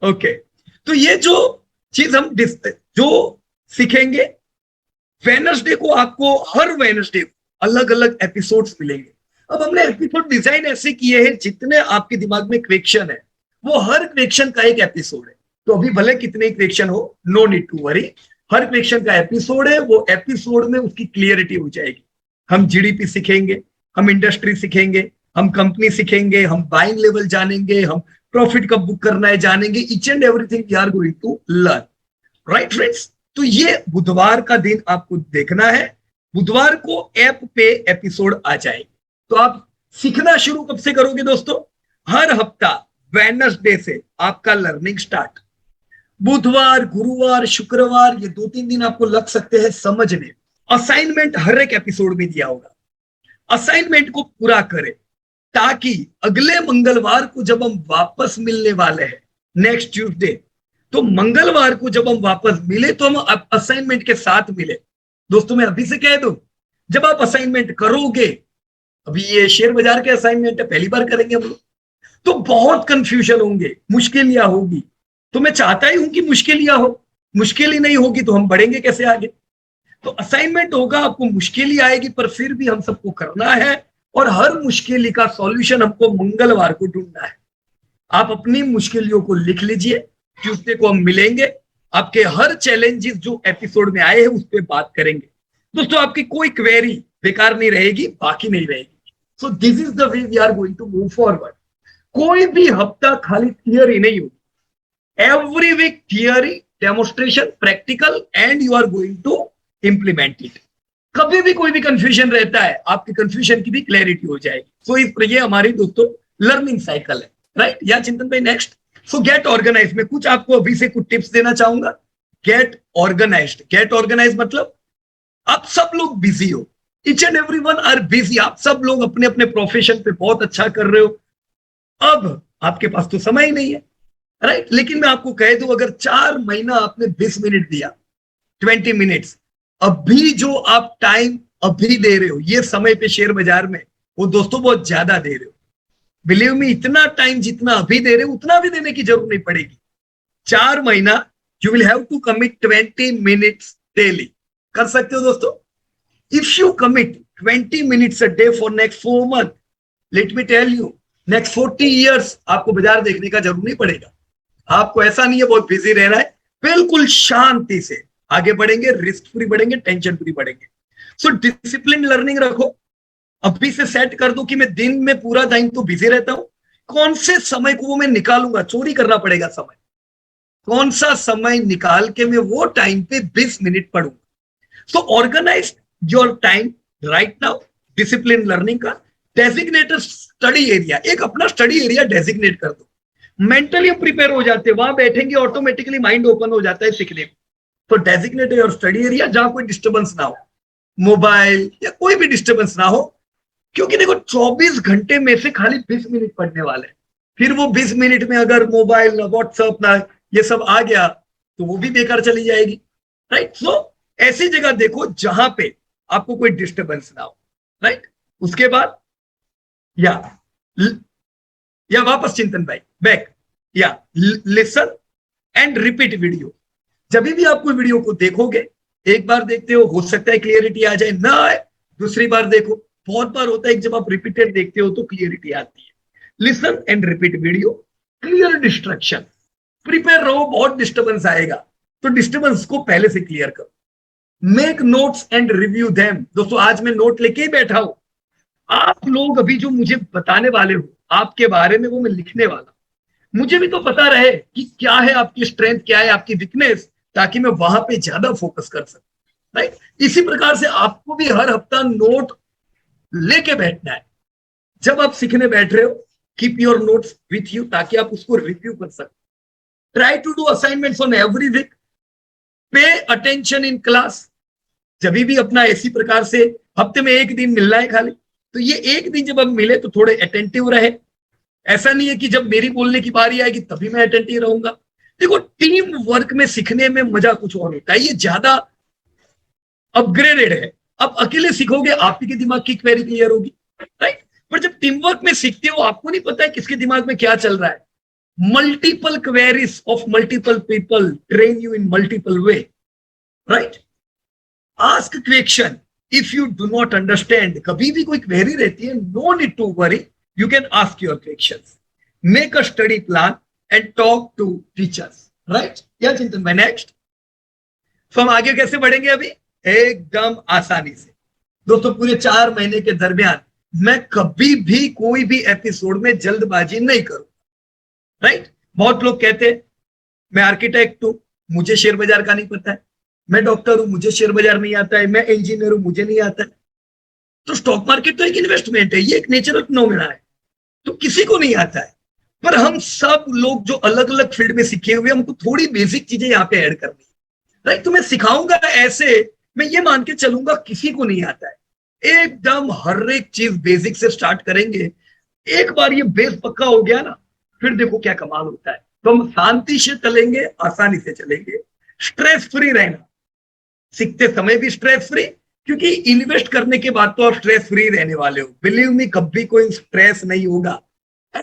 Okay, तो ये जो चीज हम जो सीखेंगे, वेनसडे को आपको हर वेनसडे को अलग अलग एपिसोड्स मिलेंगे। अब हमने एपिसोड डिजाइन ऐसे किए हैं, जितने आपके दिमाग में क्वेश्चन है वो हर क्वेश्चन का एक एपिसोड है। तो अभी भले कितने क्वेश्चन हो, नो नीड टू वरी, हर क्वेश्चन का एपिसोड है, वो एपिसोड में उसकी क्लियरिटी हो जाएगी। हम जीडीपी सीखेंगे, हम इंडस्ट्री सीखेंगे, हम कंपनी सीखेंगे, हम बाइंग लेवल जानेंगे, हम प्रॉफिट कब बुक करना है जानेंगे, each and everything we are going to learn. Right friends, तो ये बुधवार का दिन आपको देखना है। बुधवार को ऐप पे एपिसोड आ जाएगी। तो आप सीखना शुरू कब से करोगे दोस्तों? हर हफ्ता वेडनेसडे से आपका लर्निंग स्टार्ट। बुधवार, गुरुवार, शुक्रवार, ये 2-3 दिन आपको लग सकते हैं समझने। असाइनमेंट हर एक एपिसोड में दिया होगा, असाइनमेंट को पूरा करें, ताकि अगले मंगलवार को जब हम वापस मिलने वाले हैं, नेक्स्ट ट्यूसडे, तो मंगलवार को जब हम वापस मिले तो हम असाइनमेंट के साथ मिले। दोस्तों मैं अभी से कह दूं, जब आप असाइनमेंट करोगे, अभी ये शेयर बाजार के असाइनमेंट है, पहली बार करेंगे हम लोग, तो बहुत कंफ्यूजन होंगे, मुश्किलियां होगी। तो मैं चाहता ही हूं कि मुश्किलियां हो, मुश्किल ही नहीं होगी तो हम बढ़ेंगे कैसे आगे। तो असाइनमेंट होगा, आपको मुश्किल ही आएगी, पर फिर भी हम सबको करना है, और हर मुश्किल का सॉल्यूशन हमको मंगलवार को ढूंढना है। आप अपनी मुश्किलों को लिख लीजिए, ट्यूसडे को हम मिलेंगे, आपके हर चैलेंजेस जो एपिसोड में आए हैं उस पर बात करेंगे। दोस्तों आपकी कोई क्वेरी बेकार नहीं रहेगी, बाकी नहीं रहेगी। So this is the way we are going to move forward. कोई भी हफ्ता खाली थियरी नहीं होगी, every week theory, demonstration, practical, and you are going to implement it. कभी भी कोई भी कंफ्यूजन रहता है, आपकी कंफ्यूजन की भी क्लैरिटी हो जाएगी। सो ये हमारी दोस्तों लर्निंग साइकिल है। राइट या चिंतन भाई? नेक्स्ट, सो गेट ऑर्गेनाइज में कुछ आपको अभी से कुछ टिप्स देना चाहूंगा। गेट ऑर्गेनाइज्ड, गेट ऑर्गेनाइज मतलब आप सब लोग बिजी हो, each and every one are busy, आप सब लोग अपने अपने प्रोफेशन पे बहुत अच्छा कर रहे हो। अब आपके पास तो समय ही नहीं है, राइट? लेकिन मैं आपको कह दूं, अगर 4 महीना आपने 20 मिनट दिया, 20 मिनट्स, अभी जो आप टाइम अभी दे रहे हो ये समय पे शेयर बाजार में, वो दोस्तों बहुत ज्यादा दे रहे हो। बिलीव मी, इतना टाइम जितना अभी दे रहे हो उतना भी देने की जरूरत नहीं पड़ेगी। 4 महीना you will have to commit 20 minutes daily. कर सकते हो दोस्तों? If you commit 20 minutes a day for next 4 month, let me tell you, next 40 years आपको बाजार देखने का जरूर नहीं पड़ेगा। आपको ऐसा नहीं है बहुत बिजी रहना है, बिल्कुल शांति से आगे बढ़ेंगे, रिस्क फ्री बढ़ेंगे, टेंशन फ्री बढ़ेंगे। सो डिसिप्लिन लर्निंग रखो, अभी से सेट कर दो कि मैं दिन में पूरा टाइम तो बिजी रहता हूं, कौन से समय को वो मैं निकालूंगा, चोरी करना पड़ेगा समय, कौन सा समय निकाल के मैं वो टाइम पे 20 मिनट पढ़ूंगा। So organise your time right now, discipline learning का। डेजिग्नेटेड स्टडी एरिया, एक अपना स्टडी एरिया डेजिग्नेट कर दो। मेंटली हम प्रिपेयर हो जाते हैं, वहां बैठेंगे ऑटोमेटिकली माइंड ओपन हो जाता है सीखने में। तो डेजिग्नेट योर स्टडी एरिया जहां कोई डिस्टर्बेंस ना हो, मोबाइल या कोई भी डिस्टर्बेंस ना हो। क्योंकि देखो 24 घंटे में से खाली 20 मिनट पढ़ने वाले, फिर वो 20 मिनट में अगर मोबाइल ना, व्हाट्सएप ना, ये सब आ गया तो वो भी बेकार चली जाएगी। राइट? सो ऐसी जगह देखो जहां पे आपको कोई डिस्टर्बेंस ना हो। राइट? उसके बाद या या वापस चिंतन भाई बैक, या लिसन एंड रिपीट वीडियो। जब भी आप कोई वीडियो को देखोगे, एक बार देखते हो सकता है क्लियरिटी आ जाए, ना आए दूसरी बार देखो। बहुत बार होता है कि जब आप रिपीटेड देखते हो तो क्लियरिटी आती है। Listen and repeat video, clear destruction, prepare रहो, बहुत डिस्टर्बेंस आएगा तो डिस्टर्बेंस को पहले से क्लियर करो। Make notes and review them. दोस्तों आज मैं नोट लेके ही बैठा हूं, आप लोग अभी जो मुझे बताने वाले हो आपके बारे में वो मैं लिखने वाला, मुझे भी तो पता रहे कि क्या है आपकी स्ट्रेंथ, क्या है आपकी वीकनेस, ताकि मैं वहां पे ज्यादा फोकस कर सकूं। राइट? इसी प्रकार से आपको भी हर हफ्ता नोट लेके बैठना है। जब आप सीखने बैठ रहे हो, keep your notes with you ताकि आप उसको रिव्यू कर सको। Try to do assignments on every week, pay attention in class. जब भी अपना इसी प्रकार से हफ्ते में एक दिन मिलना है खाली, तो ये एक दिन जब हम मिले तो थोड़े अटेंटिव रहे। ऐसा नहीं है कि जब मेरी बोलने की बारी आएगी तभी मैं अटेंटिव रहूंगा। देखो टीम वर्क में सीखने में मजा कुछ और होता है, ये ज्यादा अपग्रेडेड है। अब अकेले सीखोगे आपके दिमाग की क्वेरी क्लियर होगी, राइट? पर जब टीम वर्क में सीखते हो आपको नहीं पता है किसके दिमाग में क्या चल रहा है, multiple queries of multiple people train you in multiple way, right? Ask question if you do not understand. कभी भी कोई query रहती है, no need to worry, you can ask your questions. Make a study plan and talk to teachers, right? या चिंतन भाई next. तो हम आगे कैसे बढ़ेंगे अभी? एकदम आसानी से दोस्तों। पूरे 4 महीने के दरमियान मैं कभी भी कोई भी एपिसोड में जल्दबाजी नहीं करूं, राइट? बहुत लोग कहते हैं मैं आर्किटेक्ट हूं, मुझे शेयर बाजार का नहीं पता है, मैं डॉक्टर हूं, मुझे शेयर बाजार नहीं आता है, मैं इंजीनियर हूं, मुझे नहीं आता है। तो स्टॉक मार्केट तो एक इन्वेस्टमेंट है, ये एक नेचुरल फिनोमेना है, तो किसी को नहीं आता है। पर हम सब लोग जो अलग अलग फील्ड में सीखे हुए, हमको थोड़ी बेसिक चीजें यहाँ पे ऐड करनी है, राइट? तो मैं सिखाऊंगा ऐसे, मैं ये मान के चलूंगा किसी को नहीं आता है। एकदम हर एक चीज बेसिक से स्टार्ट करेंगे। एक बार ये बेस पक्का हो गया ना, फिर देखो क्या कमाल होता है। तो हम शांति से चलेंगे, आसानी से चलेंगे, स्ट्रेस फ्री रहना, सीखते समय भी स्ट्रेस फ्री, क्योंकि इन्वेस्ट करने के बाद तो आप स्ट्रेस फ्री रहने वाले हो। बिलीव मी, कभी कोई स्ट्रेस नहीं होगा।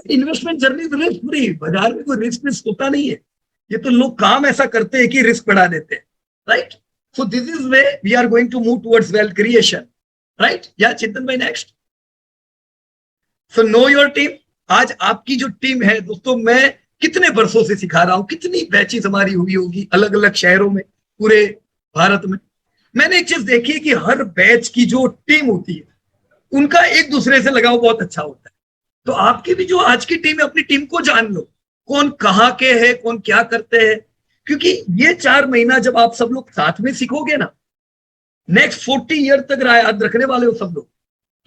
इन्वेस्टमेंट जर्नी रिस्क फ्री, बाजार में कोई रिस्क होता नहीं है। ये तो लोग काम ऐसा करते हैं कि रिस्क बढ़ा देते हैं, right? So this is way we are going to move towards wealth creation, right? Yeah Chintan भाई next. So know your team. आज आपकी जो टीम है दोस्तों, मैं कितने वर्षों से सिखा रहा हूं, कितनी बैचेस हमारी हुई होगी अलग अलग शहरों में, पूरे भारत में। मैंने एक चीज देखी है कि हर बैच की जो टीम होती है, उनका एक दूसरे से लगाव बहुत अच्छा होता है। तो आपकी भी जो आज की टीम है, अपनी टीम को जान लो, कौन कहाँ के है, कौन क्या करते हैं। क्योंकि ये 4 महीना जब आप सब लोग साथ में सीखोगे ना, नेक्स्ट 40 ईयर तक याद रखने वाले हो सब लोग,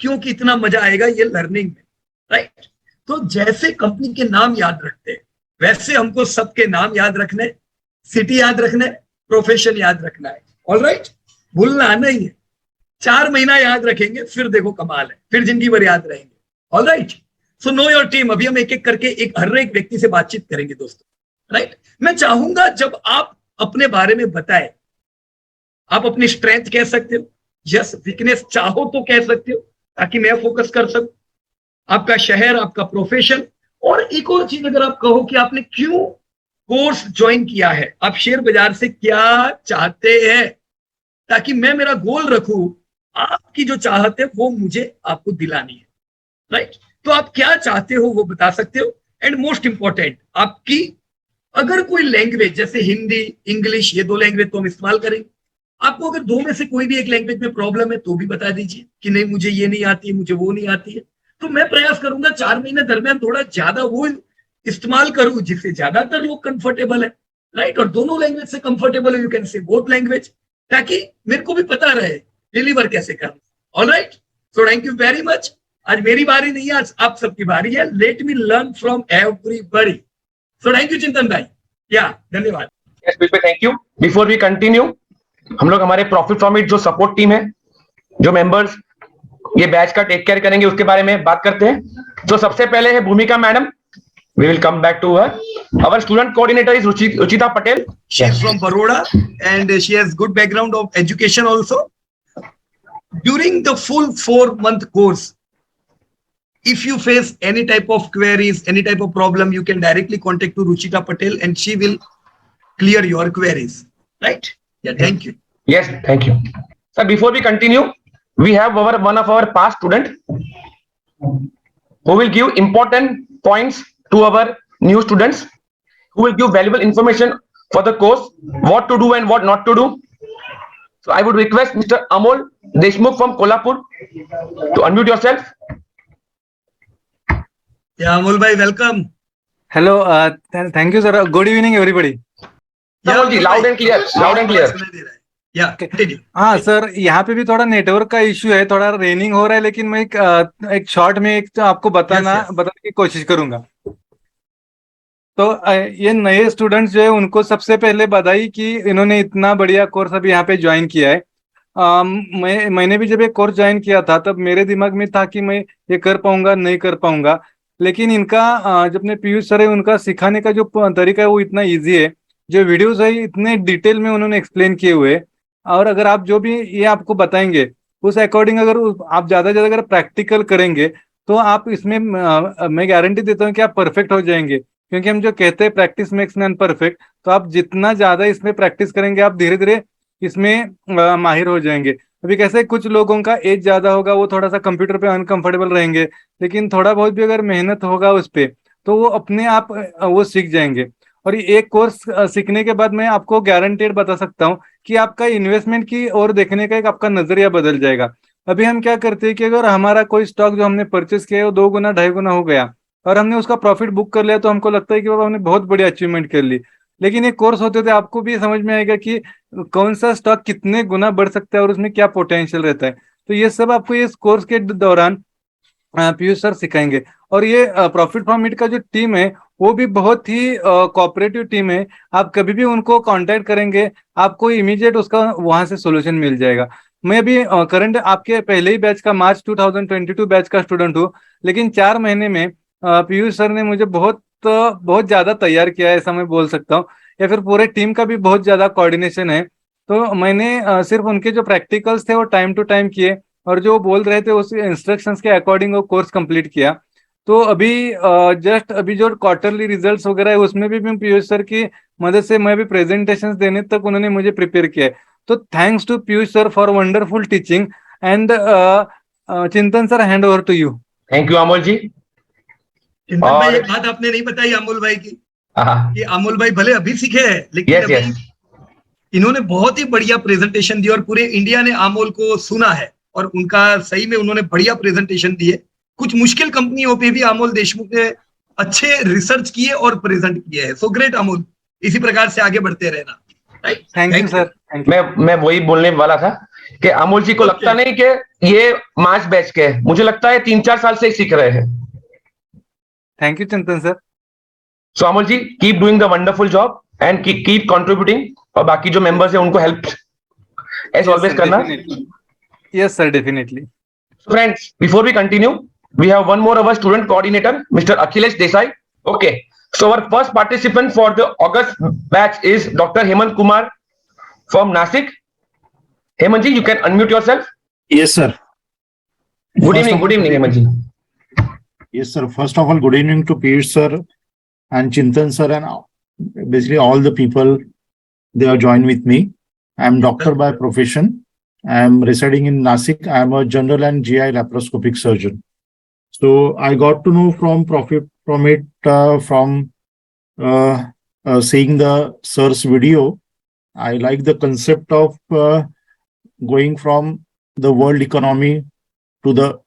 क्योंकि इतना मजा आएगा ये लर्निंग में, राइट? तो जैसे कंपनी के नाम याद रखते हैं, वैसे हमको सबके नाम याद रखने, सिटी याद रखने, प्रोफेशन याद रखना है। ऑलराइट, भूलना नहीं है। 4 महीना याद रखेंगे, फिर देखो कमाल है, फिर जिंदगी भर याद रहेंगे। Alright, so know your team. अभी हम एक एक करके हर एक व्यक्ति से बातचीत करेंगे दोस्तों, राइट? मैं चाहूंगा जब आप अपने बारे में बताएं, आप अपनी स्ट्रेंथ कह सकते हो, यस, वीकनेस चाहो तो कह सकते हो, ताकि मैं फोकस कर सकूं, आपका शहर, आपका प्रोफेशन, और एक और चीज अगर आप कहो कि आपने क्यों कोर्स ज्वाइन किया है, आप शेयर बाजार से क्या चाहते हैं, ताकि मैं मेरा गोल रखूं, आपकी जो चाहत है वो मुझे आपको दिलानी है, राइट? तो आप क्या चाहते हो वो बता सकते हो। एंड मोस्ट इंपॉर्टेंट, आपकी अगर कोई लैंग्वेज, जैसे हिंदी, इंग्लिश, ये 2 लैंग्वेज तो हम इस्तेमाल करेंगे। आपको अगर 2 में से कोई भी एक लैंग्वेज में प्रॉब्लम है तो भी बता दीजिए कि नहीं मुझे ये नहीं आती है, मुझे वो नहीं आती है। तो मैं प्रयास करूंगा 4 महीने दरमियान थोड़ा ज्यादा वो इस्तेमाल करूं जिससे ज्यादातर लोग कंफर्टेबल है, राइट? और दोनों लैंग्वेज से कंफर्टेबल है, you can say both language, ताकि मेरे को भी पता रहे डिलीवर कैसे करना। Alright, so thank you very much. आज मेरी बारी नहीं है, आज आप सबकी बारी है। Let me learn from everybody. So thank you Chintan भाई, या धन्यवाद। यस बिल्कुल, thank you. Before we continue, हम लोग हमारे प्रॉफिट फ्रॉम इट जो सपोर्ट टीम है, जो मेंबर्स ये बैच का टेक केयर करेंगे, उसके बारे में बात करते हैं। तो सबसे पहले है Bhumika madam, we will come back to her. Our student coordinator is Ruchita Patel, she is from Baroda and she has good background of education also. During the full 4-month course, if you face any type of queries, any type of problem, you can directly contact to Ruchita Patel and she will clear your queries, right? Yeah, thank you. Yes, thank you. Sir, before we continue, we have one of our past student who will give important points to our new students, who will give valuable information for the course, what to do and what not to do. So I would request Mr. Amol Deshmukh from Kolhapur to unmute yourself. Yeah, Amol bhai, welcome. Hello, thank you, sir. Good evening, everybody. Amol ji, loud and clear, loud and clear. Yeah, continue. हाँ sir, यहाँ पे भी थोड़ा network का issue है, थोड़ा raining हो रहा है, लेकिन मैं एक शॉर्ट में एक आपको बताने की कोशिश करूंगा। तो ये नए स्टूडेंट्स जो है उनको सबसे पहले बधाई कि इन्होंने इतना बढ़िया कोर्स अभी यहाँ पे ज्वाइन किया है। मैंने भी जब ये कोर्स ज्वाइन किया था तब मेरे दिमाग में था कि मैं ये कर पाऊंगा नहीं कर पाऊंगा, लेकिन इनका जब ने पीयूष सर है उनका सिखाने का जो तरीका है वो इतना ईजी है, जो वीडियोस है इतने डिटेल में उन्होंने एक्सप्लेन किए हुए, और अगर आप जो भी ये आपको बताएंगे उस अकॉर्डिंग अगर आप ज्यादा ज्यादा अगर प्रैक्टिकल करेंगे तो आप इसमें मैं गारंटी देता हूँ कि आप परफेक्ट हो जाएंगे। क्योंकि हम जो कहते हैं प्रैक्टिस मेक्स मैन परफेक्ट, तो आप जितना ज्यादा इसमें प्रैक्टिस करेंगे आप धीरे धीरे इसमें माहिर हो जाएंगे। अभी कैसे कुछ लोगों का एज ज्यादा होगा, वो थोड़ा सा कंप्यूटर पे अनकंफर्टेबल रहेंगे, लेकिन थोड़ा बहुत भी अगर मेहनत होगा उस पे तो वो अपने आप वो सीख जाएंगे। और ये एक कोर्स सीखने के बाद मैं आपको गारंटेड बता सकता हूँ कि आपका इन्वेस्टमेंट की ओर देखने का एक आपका नजरिया बदल जाएगा। अभी हम क्या करते हैं कि अगर हमारा कोई स्टॉक जो हमने परचेस किया है वो 2 गुना 2.5 गुना हो गया और हमने उसका प्रॉफिट बुक कर लिया, तो हमको लगता है कि बाबा हमने बहुत बड़ी अचीवमेंट कर ली। लेकिन ये कोर्स होते थे आपको भी समझ में आएगा कि कौन सा स्टॉक कितने गुना बढ़ सकता है और उसमें क्या पोटेंशियल रहता है। तो ये सब आपको इस कोर्स के दौरान पीयूष सर सिखाएंगे। और ये प्रॉफिट फ्रॉम इट का जो टीम है वो भी बहुत ही कोऑपरेटिव टीम है। आप कभी भी उनको कांटेक्ट करेंगे आपको इमीडिएट उसका वहां से सॉल्यूशन मिल जाएगा। मैं भी करंट आपके पहले ही बैच का मार्च 2022 बैच का स्टूडेंट हूँ, लेकिन 4 महीने में पीयूष सर ने मुझे बहुत बहुत ज्यादा तैयार किया है, ऐसा मैं बोल सकता हूँ। या फिर पूरे टीम का भी बहुत ज्यादा कोऑर्डिनेशन है। तो मैंने सिर्फ उनके जो प्रैक्टिकल्स थे वो टाइम टू टाइम किए और जो वो बोल रहे थे उस इंस्ट्रक्शंस के अकॉर्डिंग वो कोर्स कंप्लीट किया। तो अभी जस्ट अभी जो क्वार्टरली रिजल्ट्स वगैरह है उसमें भी मैं पीयूष सर की मदद से मैं भी प्रेजेंटेशंस देने तक उन्होंने मुझे प्रिपेयर किया है। तो thanks to Piyush sir for wonderful teaching and Chintan sir, hand over to you. Thank you Amol ji. Chintan भाई, और एक बात आपने नहीं बताई अमोल भाई की, हाँ, कि अमोल भाई भले अभी सीखे हैं लेकिन यस अभी यस, इन्होंने बहुत ही बढ़िया प्रेजेंटेशन दी और पूरे इंडिया ने अमोल को सुना है और उनका सही में उन्होंने बढ़िया प्रेजेंटेशन दिए। कुछ मुश्किल कंपनियों पे भी अमोल देशमुख ने अच्छे रिसर्च किए और प्रेजेंट किए हैं। सो ग्रेट अमोल, इसी प्रकार से आगे बढ़ते रहना। Right, thank you thank you. Sir, thank you. मैं वही बोलने वाला था कि अमोल जी को लगता नहीं कि ये मार्च बैच के हैं, मुझे लगता है 3-4 साल से ही सीख रहे हैं। Thank you Chintan sir. So Amol ji, keep doing the wonderful job and keep contributing, और बाकी जो मेंबर्स हैं उनको help as yes always sir, करना। Definitely. Yes sir, definitely. So friends, before we continue, we have one more of our student coordinator, Mr. Akhilesh Desai. Okay. So our first participant for the August batch is Dr. Hemant Kumar from Nasik. Hemant ji, you can unmute yourself. Yes, sir. Good First evening. of all, Good evening, Hemant ji. Yes, sir. First of all, good evening to Piyush sir and Chintan sir and basically all the people they have joined with me. I am doctor by profession. I am residing in Nasik. I am a general and GI laparoscopic surgeon. So I got to know from seeing the sir's video. I like the concept of going from the world economy to the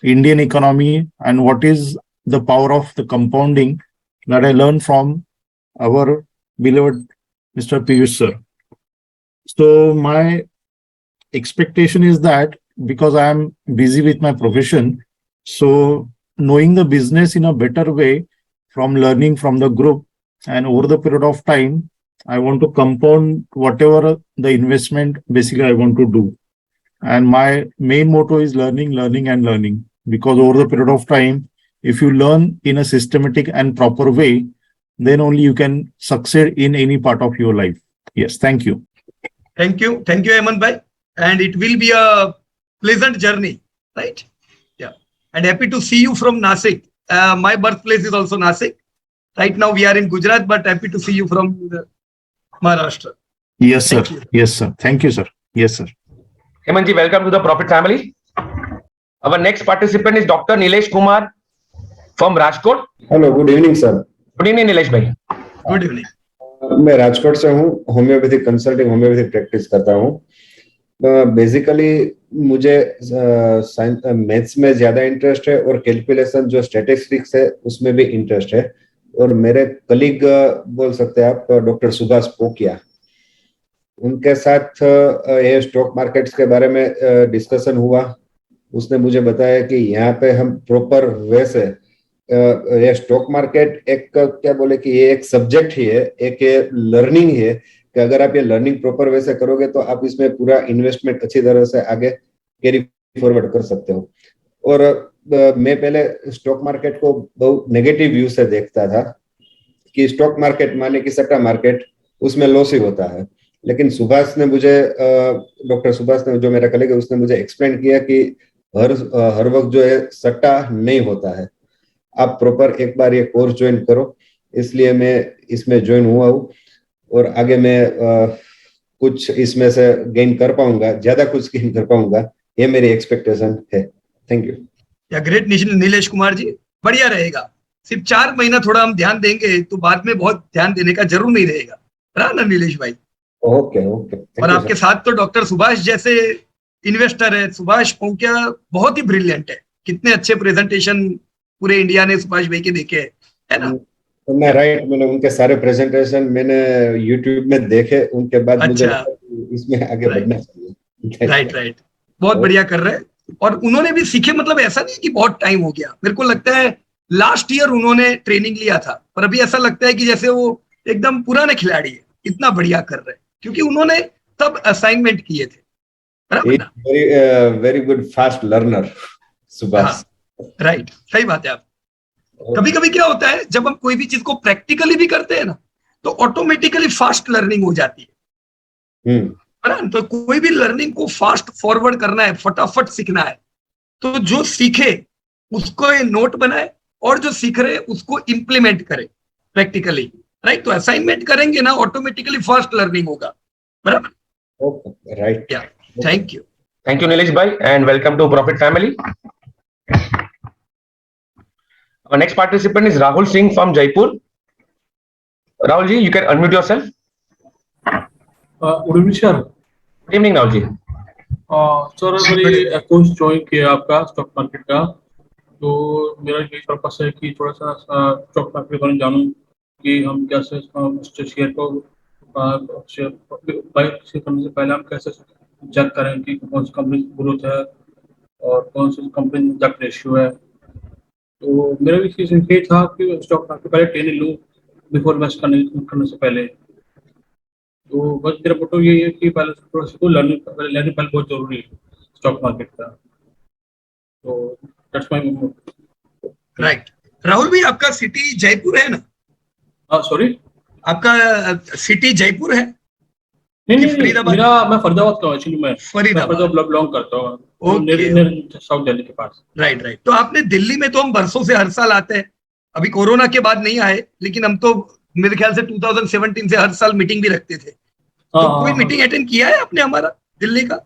Indian economy and what is the power of the compounding that I learned from our beloved Mr. Piyush sir. So my expectation is that because I am busy with my profession, so knowing the business in a better way from learning from the group and over the period of time, I want to compound whatever the investment basically I want to do. And my main motto is learning, learning and learning, because over the period of time, if you learn in a systematic and proper way, then only you can succeed in any part of your life. Yes, thank you. Thank you, Hemant bhai, and it will be a pleasant journey, right? Yeah, and happy to see you from Nasik. My birthplace is also Nasik. Right now we are in Gujarat, but happy to see you from Maharashtra. Yes, sir. Thank you. Yes, sir. Thank you, sir. Yes, sir. Hemant ji, welcome to the Profit family. Our next participant is Dr. Nilesh Kumar from Rajkot. Hello, good evening sir. Good evening, Nilesh bhai. Good evening. मैं राजकोट से हूँ, homeopathic consulting homeopathic practice करता हूँ। Basically मुझे maths में ज्यादा interest है और कैलकुलेशन जो स्टैटिस्टिक्स है उसमें भी इंटरेस्ट है। और मेरे कलीग बोल सकते हैं आप डॉक्टर सुभाष पोकिया, उनके साथ ये स्टॉक मार्केट्स के बारे में डिस्कशन हुआ। उसने मुझे बताया कि यहाँ पे हम प्रॉपर वे से ये स्टॉक मार्केट एक क्या बोले कि ये एक सब्जेक्ट ही है, एक ये लर्निंग है कि अगर आप ये लर्निंग प्रॉपर वे से करोगे तो आप इसमें पूरा इन्वेस्टमेंट अच्छी तरह से आगे कैरी फॉरवर्ड कर सकते हो। और मैं पहले स्टॉक मार्केट को बहुत नेगेटिव व्यू से देखता था कि स्टॉक मार्केट माने कि सट्टा मार्केट, उसमें लॉस ही होता है। लेकिन सुभाष ने मुझे डॉक्टर सुभाष ने जो मेरा कलीग है उसने मुझे एक्सप्लेन किया कि हर वक्त जो है सट्टा नहीं होता है। आप प्रॉपर एक बार ये कोर्स ज्वाइन करो इसलिए मैं इसमें ज्वाइन हुआ हूँ और आगे मैं कुछ इसमें से गेन कर पाऊंगा, ज्यादा कुछ गेन कर पाऊंगा, ये मेरी एक्सपेक्टेशन है। Thank you. या ग्रेट नीलेश कुमार जी, बढ़िया रहेगा। सिर्फ 4 महीना थोड़ा हम ध्यान देंगे तो बाद में बहुत ध्यान देने का जरूर नहीं रहेगा, रहा ना नीलेश भाई? ओके ओके, और थैंक यू आपके सर। साथ तो डॉक्टर सुभाष जैसे इन्वेस्टर है, सुभाष पौंकिया बहुत ही ब्रिलियंट है। कितने अच्छे प्रेजेंटेशन पूरे इंडिया ने सुभाष भाई के देखे हैं, है ना? तो मैं राइट, मैंने उनके सारे प्रेजेंटेशन मैंने यूट्यूब में देखे, उनके बाद मुझे अच्छा, लगा कि इसमें आगे राइट बढ़ना चाहिए। राइट राइट, बहुत बढ़िया कर रहे हैं। और उन्होंने भी सीखे, मतलब ऐसा नहीं कि बहुत टाइम हो गया, मेरे को लगता है लास्ट ईयर उन्होंने ट्रेनिंग लिया था, पर अभी ऐसा लगता है कि जैसे वो एकदम पुराने खिलाड़ी है, इतना बढ़िया कर रहे हैं क्योंकि उन्होंने तब असाइनमेंट किए थे, बराबर ना? वेरी गुड फास्ट लर्नर हाँ, सुभाष। राइट, सही बात है। आप कभी कभी क्या होता है, जब हम कोई भी चीज को प्रैक्टिकली भी करते हैं ना, तो ऑटोमेटिकली फास्ट लर्निंग हो जाती है, है ना? तो कोई भी लर्निंग को फास्ट फॉरवर्ड करना है, फटाफट सीखना है, तो जो सीखे उसको नोट बनाए और जो सीख रहे उसको इंप्लीमेंट करे प्रैक्टिकली, राइट? तो असाइनमेंट करेंगे ना, ऑटोमेटिकली फास्ट लर्निंग होगा, बराबर? Okay right. Yeah, thank you. Thank you, Nilesh bhai, and welcome to Profit Family. Our next participant is Rahul Singh from Jaipur. Rahul ji, you can unmute yourself. Good evening sir. Good evening, Rahul ji. Sir मैंने account join किया आपका stock market का, तो मेरा यही purpose है कि थोड़ा सा स्टॉक मार्केट के बारे में जानूं कि हम कैसे शेयर को बाय करने से पहले हम कैसे चेक करें कि कौन सी कंपनी की ग्रोथ है और कौन सी कंपनी का रेशियो है। तो मेरा भी चीज़ ये था कि स्टॉक मार्केट पहले ट्रेनिंग लूँ बिफोर इन्वेस्ट करने से पहले। तो बस मेरा मोटो ये है कि पहले थोड़ा सा लर्निंग पहले बहुत जरूरी है स्टॉक मार्केट का। तो that's my motto. Right. Rahul भाई, आपका सिटी जयपुर है ना? सॉरी, आपका सिटी जयपुर है? नहीं, फरीदाबाद? मेरा मैं फरीदाबाद का हूँ एक्चुअली। मैं फरीदाबाद बिलोंग करता हूँ, ओके, साउथ दिल्ली के पास। Right right. तो आपने दिल्ली में, तो हम बरसों से हर साल आते हैं, अभी कोरोना के बाद नहीं आए, लेकिन हम तो मेरे ख्याल से 2017 से हर साल मीटिंग भी रखते थे। तो कोई मीटिंग अटेंड किया है आपने हमारा दिल्ली का?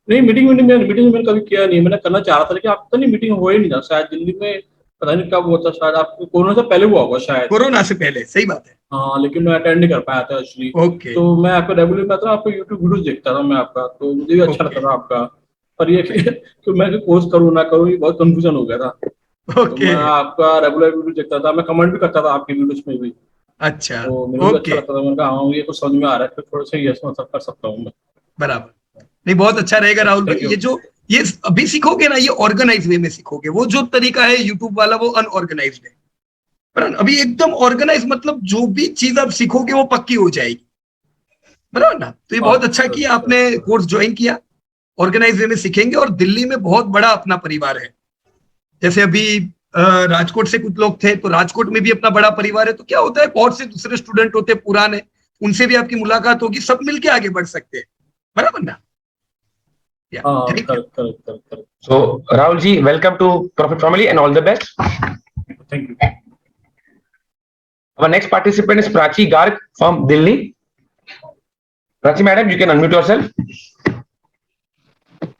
नहीं, मीटिंग मैंने कभी किया नहीं। मैंने करना चाह रहा था लेकिन आपका नहीं, मीटिंग हो ही नहीं था शायद दिल्ली में। पता नहीं कब हुआ था, शायद आपको कोरोना से पहले हुआ होगा शायद। कोरोना से पहले, सही बात है। हाँ, लेकिन मैं अटेंड नहीं कर पाया था एक्चुअली। ओके। तो मैं आपका रेगुलर मैं था, आपको यूट्यूब वीडियोस देखता था मैं आपका, तो मुझे भी अच्छा लगता था आपका। पर ये कि मैं कोर्स करूँ ना करूँ, ये बहुत कंफ्यूजन हो गया था। तो मैं आपका रेगुलर वीडियो देखता था, मैं कमेंट भी करता था आपकी वीडियोस में भी। अच्छा, तो मुझे भी अच्छा लगता था। मैंने कहा हाँ, ये कुछ समझ में आ रहा है, फिर थोड़ा सा ये कर सकता हूँ मैं। बराबर। नहीं, बहुत अच्छा रहेगा राहुल भाई। ये अभी सीखोगे ना, ये ऑर्गेनाइज वे में सीखोगे। वो जो तरीका है यूट्यूब वाला, वो अनऑर्गेनाइज्ड है। पर अभी एकदम ऑर्गेनाइज, मतलब जो भी चीज आप सीखोगे वो पक्की हो जाएगी, बराबर ना? तो ये बहुत अच्छा किया आपने कोर्स ज्वाइन किया। ऑर्गेनाइज वे में सीखेंगे, और दिल्ली में बहुत बड़ा अपना परिवार है। जैसे अभी राजकोट से कुछ लोग थे, तो राजकोट में भी अपना बड़ा परिवार है। तो क्या होता है, बहुत से दूसरे स्टूडेंट होते हैं पुराने, उनसे भी आपकी मुलाकात होगी, सब मिलके आगे बढ़ सकते हैं, बराबर ना? correct. So, Rahul ji, welcome to Profit Family and all the best. Thank you. Our next participant is Prachi Garg from Delhi. Prachi madam, you can unmute yourself.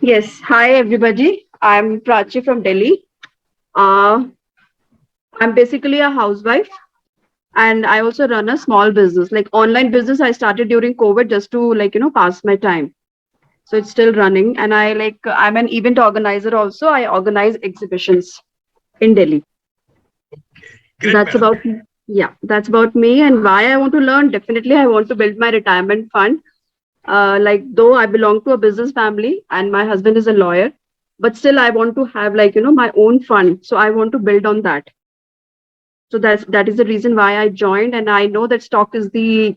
Yes, hi everybody. I'm Prachi from Delhi. I'm basically a housewife, and I also run a small business, like online business. I started during COVID just to pass my time. So it's still running, and I'm an event organizer also. I organize exhibitions in Delhi. Great, that's madam. That's about me. And why I want to learn, definitely I want to build my retirement fund. Though I belong to a business family and my husband is a lawyer, but still I want to have my own fund. So I want to build on that. So that is the reason why I joined. And I know that stock is the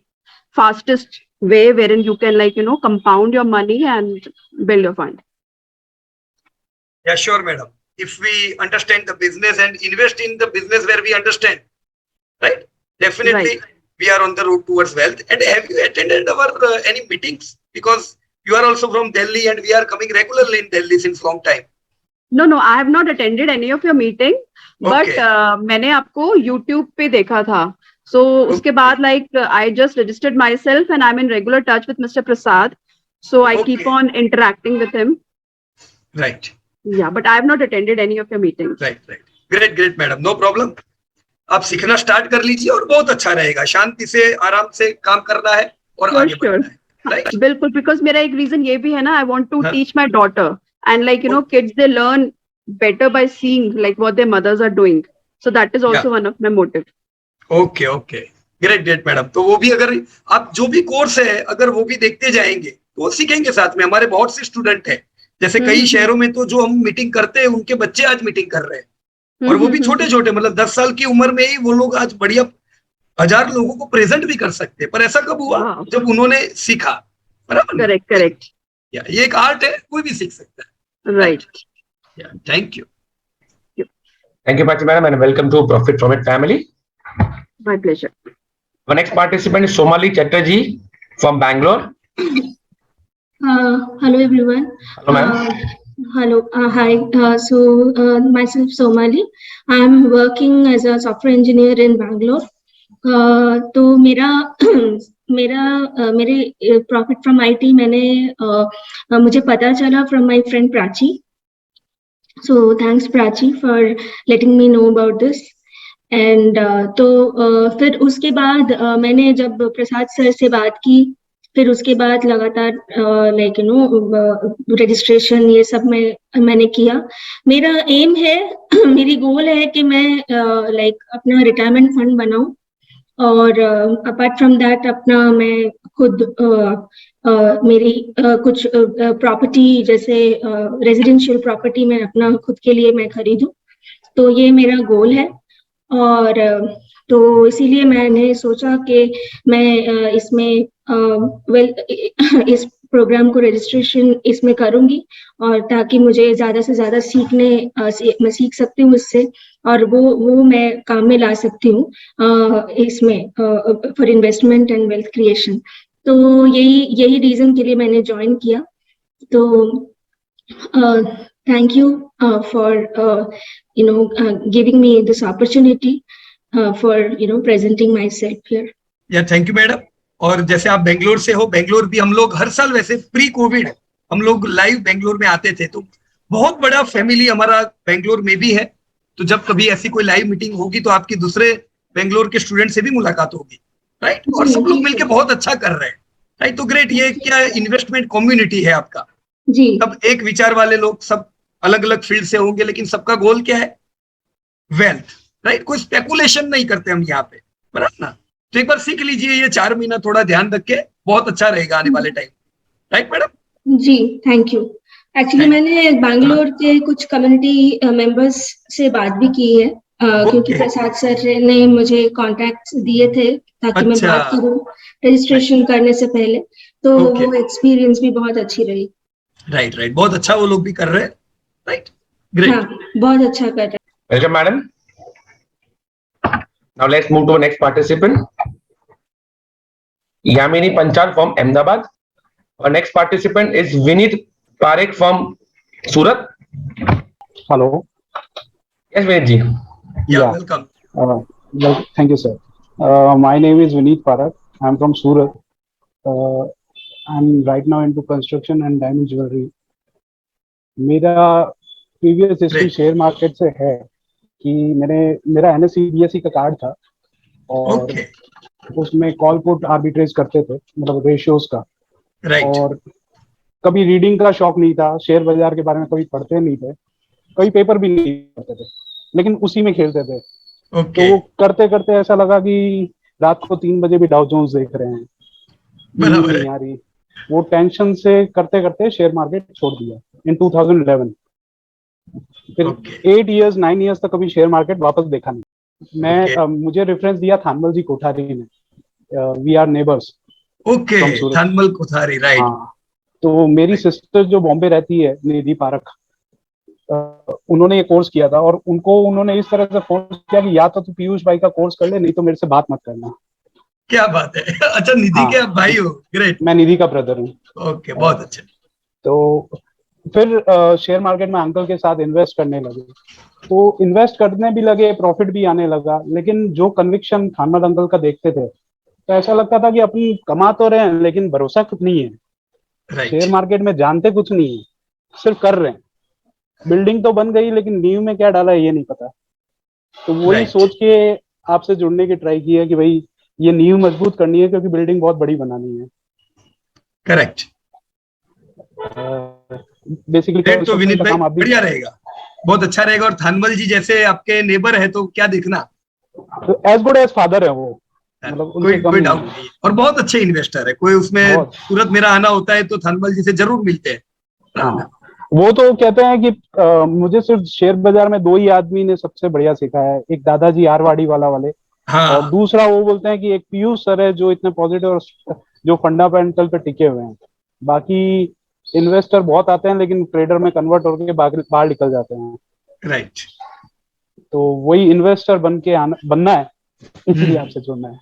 fastest way wherein you can compound your money and build your fund. Yeah, sure, madam. If we understand the business and invest in the business where we understand, right? Definitely, right. We are on the road towards wealth. And have you attended our any meetings? Because you are also from Delhi, and we are coming regularly in Delhi since long time. No, I have not attended any of your meeting. Okay. But मैंने आपको YouTube पे देखा था. So उसके बाद like I just registered myself and I'm in regular touch with Mr. Prasad. So I keep Okay. on interacting with him. Right. Yeah, but I have not attended any of your meetings. Right. Great madam, no problem. आप सीखना start कर लीजिए और बहुत अच्छा रहेगा। शांति से आराम से काम करना है और आगे बढ़ना है। राइट, बिल्कुल, बिकॉज मेरा एक रीजन ये भी है ना, आई वांट टू हाँ। Teach my daughter and like you know kids they learn better by seeing like what their mothers are doing, so that is also one of my motive. Okay great madam. तो वो भी अगर आप जो भी course है अगर वो भी देखते जाएंगे तो वो सीखेंगे साथ में। हमारे बहुत से स्टूडेंट हैं, जैसे कई शहरों में तो जो हम मीटिंग करते हैं उनके बच्चे आज मीटिंग कर रहे हैं, और वो भी छोटे छोटे, मतलब 10 साल की उम्र में ही वो लोग आज बढ़िया 1000 लोगों को प्रेजेंट भी कर सकते हैं। पर ऐसा कब हुआ? जब उन्होंने सीखा। बराबर, करेक्ट। ये एक आर्ट है, कोई भी सीख सकता है। Right. Thank you Prachi madam, and welcome to Profit from It family. My pleasure. Our next participant is Somali Chatterjee from Bangalore. Hello everyone. Hello ma'am. Hello. Hi. Myself Somali. I am working as a software engineer in Bangalore. तो मेरे profit from IT मुझे पता चला from my friend Prachi. So thanks Prachi for letting me know about this. And फिर उसके बाद मैंने जब प्रसाद सर से बात की, फिर उसके बाद लगातार लाइक यू नो रजिस्ट्रेशन ये सब मैंने किया. मेरा एम है मेरी गोल है कि मैं लाइक अपना रिटायरमेंट फंड बनाऊं, और अपार्ट फ्रॉम दैट अपना मैं खुद मेरी कुछ प्रॉपर्टी जैसे रेजिडेंशियल प्रॉपर्टी में अपना खुद के लिए मैं खरीदूं. तो ये मेरा गोल है, और तो इसीलिए मैंने सोचा कि मैं इसमें इस प्रोग्राम को रजिस्ट्रेशन इसमें करूंगी, और ताकि मुझे ज्यादा से ज्यादा मैं सीख सकती हूँ इससे, और वो मैं काम में ला सकती हूँ इसमें for investment and wealth creation. तो यही रीजन के लिए मैंने ज्वाइन किया. तो thank you for you know giving me this opportunity for you know presenting my self here. या थैंक यू मैडम। और जैसे आप बेंगलोर से हो, बेंगलोर भी हम लोग हर साल वैसे प्री कोविड हम लोग लाइव बेंगलोर में आते थे, तो बहुत बड़ा फैमिली हमारा बेंगलोर में भी है। तो जब कभी ऐसी कोई लाइव मीटिंग होगी तो आपकी दूसरे बेंगलोर के स्टूडेंट से भी मुलाकात होगी। राइट, और सब लोग मिलकर बहुत अच्छा कर रहे हैं। राइट, तो ग्रेट। ये क्या इन्वेस्टमेंट कम्युनिटी है आपका जी. सब एक विचार वाले लोग, सब अलग अलग फील्ड से होंगे, लेकिन सबका गोल क्या है? वेल्थ। राइट, कोई स्पेकुलेशन नहीं करते हम यहाँ पे, बराबर ना? तो एक बार सीख लीजिए, ये 4 महीना थोड़ा ध्यान रख के, बहुत अच्छा रहेगा आने वाले टाइम। Right madam? जी, थैंक यू. एक्चुअली मैंने बैंगलोर के कुछ कम्युनिटी मेंबर्स से बात भी की है, क्योंकि प्रसाद सर ने मुझे कॉन्टैक्ट दिए थे ताकि मैं बात करूं रजिस्ट्रेशन करने से पहले. तो वो एक्सपीरियंस भी बहुत अच्छी रही. राइट, बहुत अच्छा वो लोग भी कर रहे हैं। Right, great. हाँ, बहुत अच्छा कर रहे हैं. Welcome madam. Now let's move to the next participant, Yamini Panchal from Ahmedabad. Our next participant is Vinit Parekh from Surat. Hello. Yes, Vinit ji. Yeah, welcome. Well, thank you, sir. My name is Vinit Parekh. I'm from Surat. I'm right now into construction and diamond jewelry. मेरा previous history share market से है कि मेरा NSE/BSE का card था, और उसमें call put arbitrage करते थे, मतलब रेशियोज का. और कभी रीडिंग का शौक नहीं था, शेयर बाजार के बारे में कभी पढ़ते नहीं थे, कभी पेपर भी नहीं पढ़ते थे, लेकिन उसी में खेलते थे. तो वो करते करते ऐसा लगा कि रात को 3 बजे भी डाउ जोन्स देख रहे हैं, नहीं आ रही. वो टेंशन से करते करते शेयर मार्केट छोड़ दिया इन 2011. फिर 8 इयर्स 9 इयर्स तक कभी शेयर मार्केट वापस देखा नहीं. मुझे रेफरेंस दिया थानमल जी कोठारी ने, we are neighbours. Okay, Thanmal Kothari, right. हाँ, तो मेरी सिस्टर जो बॉम्बे रहती है, निधि पारख, उन्होंने ये कोर्स किया था, और उन्होंने इस तरह से फोर्स किया कि या तो तू पीयूष भाई का कोर्स कर ले, नहीं तो मेरे से बात मत करना. क्या बात है. अच्छा, निधि के आप भाई हो? ग्रेट. मैं निधि का ब्रदर हूँ. ओके, बहुत अच्छा. तो फिर शेयर मार्केट में अंकल के साथ इन्वेस्ट करने लगे, तो इन्वेस्ट करने भी लगे, प्रॉफिट भी आने लगा, लेकिन जो कन्विक्शन खानमद अंकल का देखते थे तो ऐसा लगता था कि अपन कमा तो रहे हैं लेकिन भरोसा कुछ नहीं है, शेयर राइट, मार्केट में जानते कुछ नहीं है, सिर्फ कर रहे हैं। बिल्डिंग तो बन गई लेकिन नींव में क्या डाला है ये नहीं पता। तो वही राइट, सोच के आपसे जुड़ने की ट्राई की है कि भाई ये नींव मजबूत करनी है क्योंकि बिल्डिंग बहुत बड़ी बनानी है। करेक्ट। Basically great. तो विनीत भाई काम आप भी, बढ़िया रहेगा, बहुत अच्छा रहेगा। और थानमल जी जैसे आपके नेबर है तो क्या देखना, एज गुड एज फादर है वो, मतलब कोई उनसे कम कोई नहीं डाउट है। नहीं है, और बहुत अच्छे इन्वेस्टर है। कोई उसमें बहुत। सूरत मेरा आना होता है तो थानमल जी से जरूर मिलते हैं। हाँ, वो तो कहते हैं कि मुझे सिर्फ शेयर बाजार में दो ही आदमी ने सबसे बढ़िया सिखाया है, एक दादाजी आरवाड़ी वाले, और हाँ, दूसरा वो बोलते हैं कि एक पीयूष सर है जो इतने पॉजिटिव और जो फंडामेंटल पे टिके हुए हैं। बाकी इन्वेस्टर बहुत आते हैं लेकिन ट्रेडर में कन्वर्ट होकर बाहर निकल जाते हैं। राइट, तो वही इन्वेस्टर बनना है, इसलिए आपसे जुड़ना है।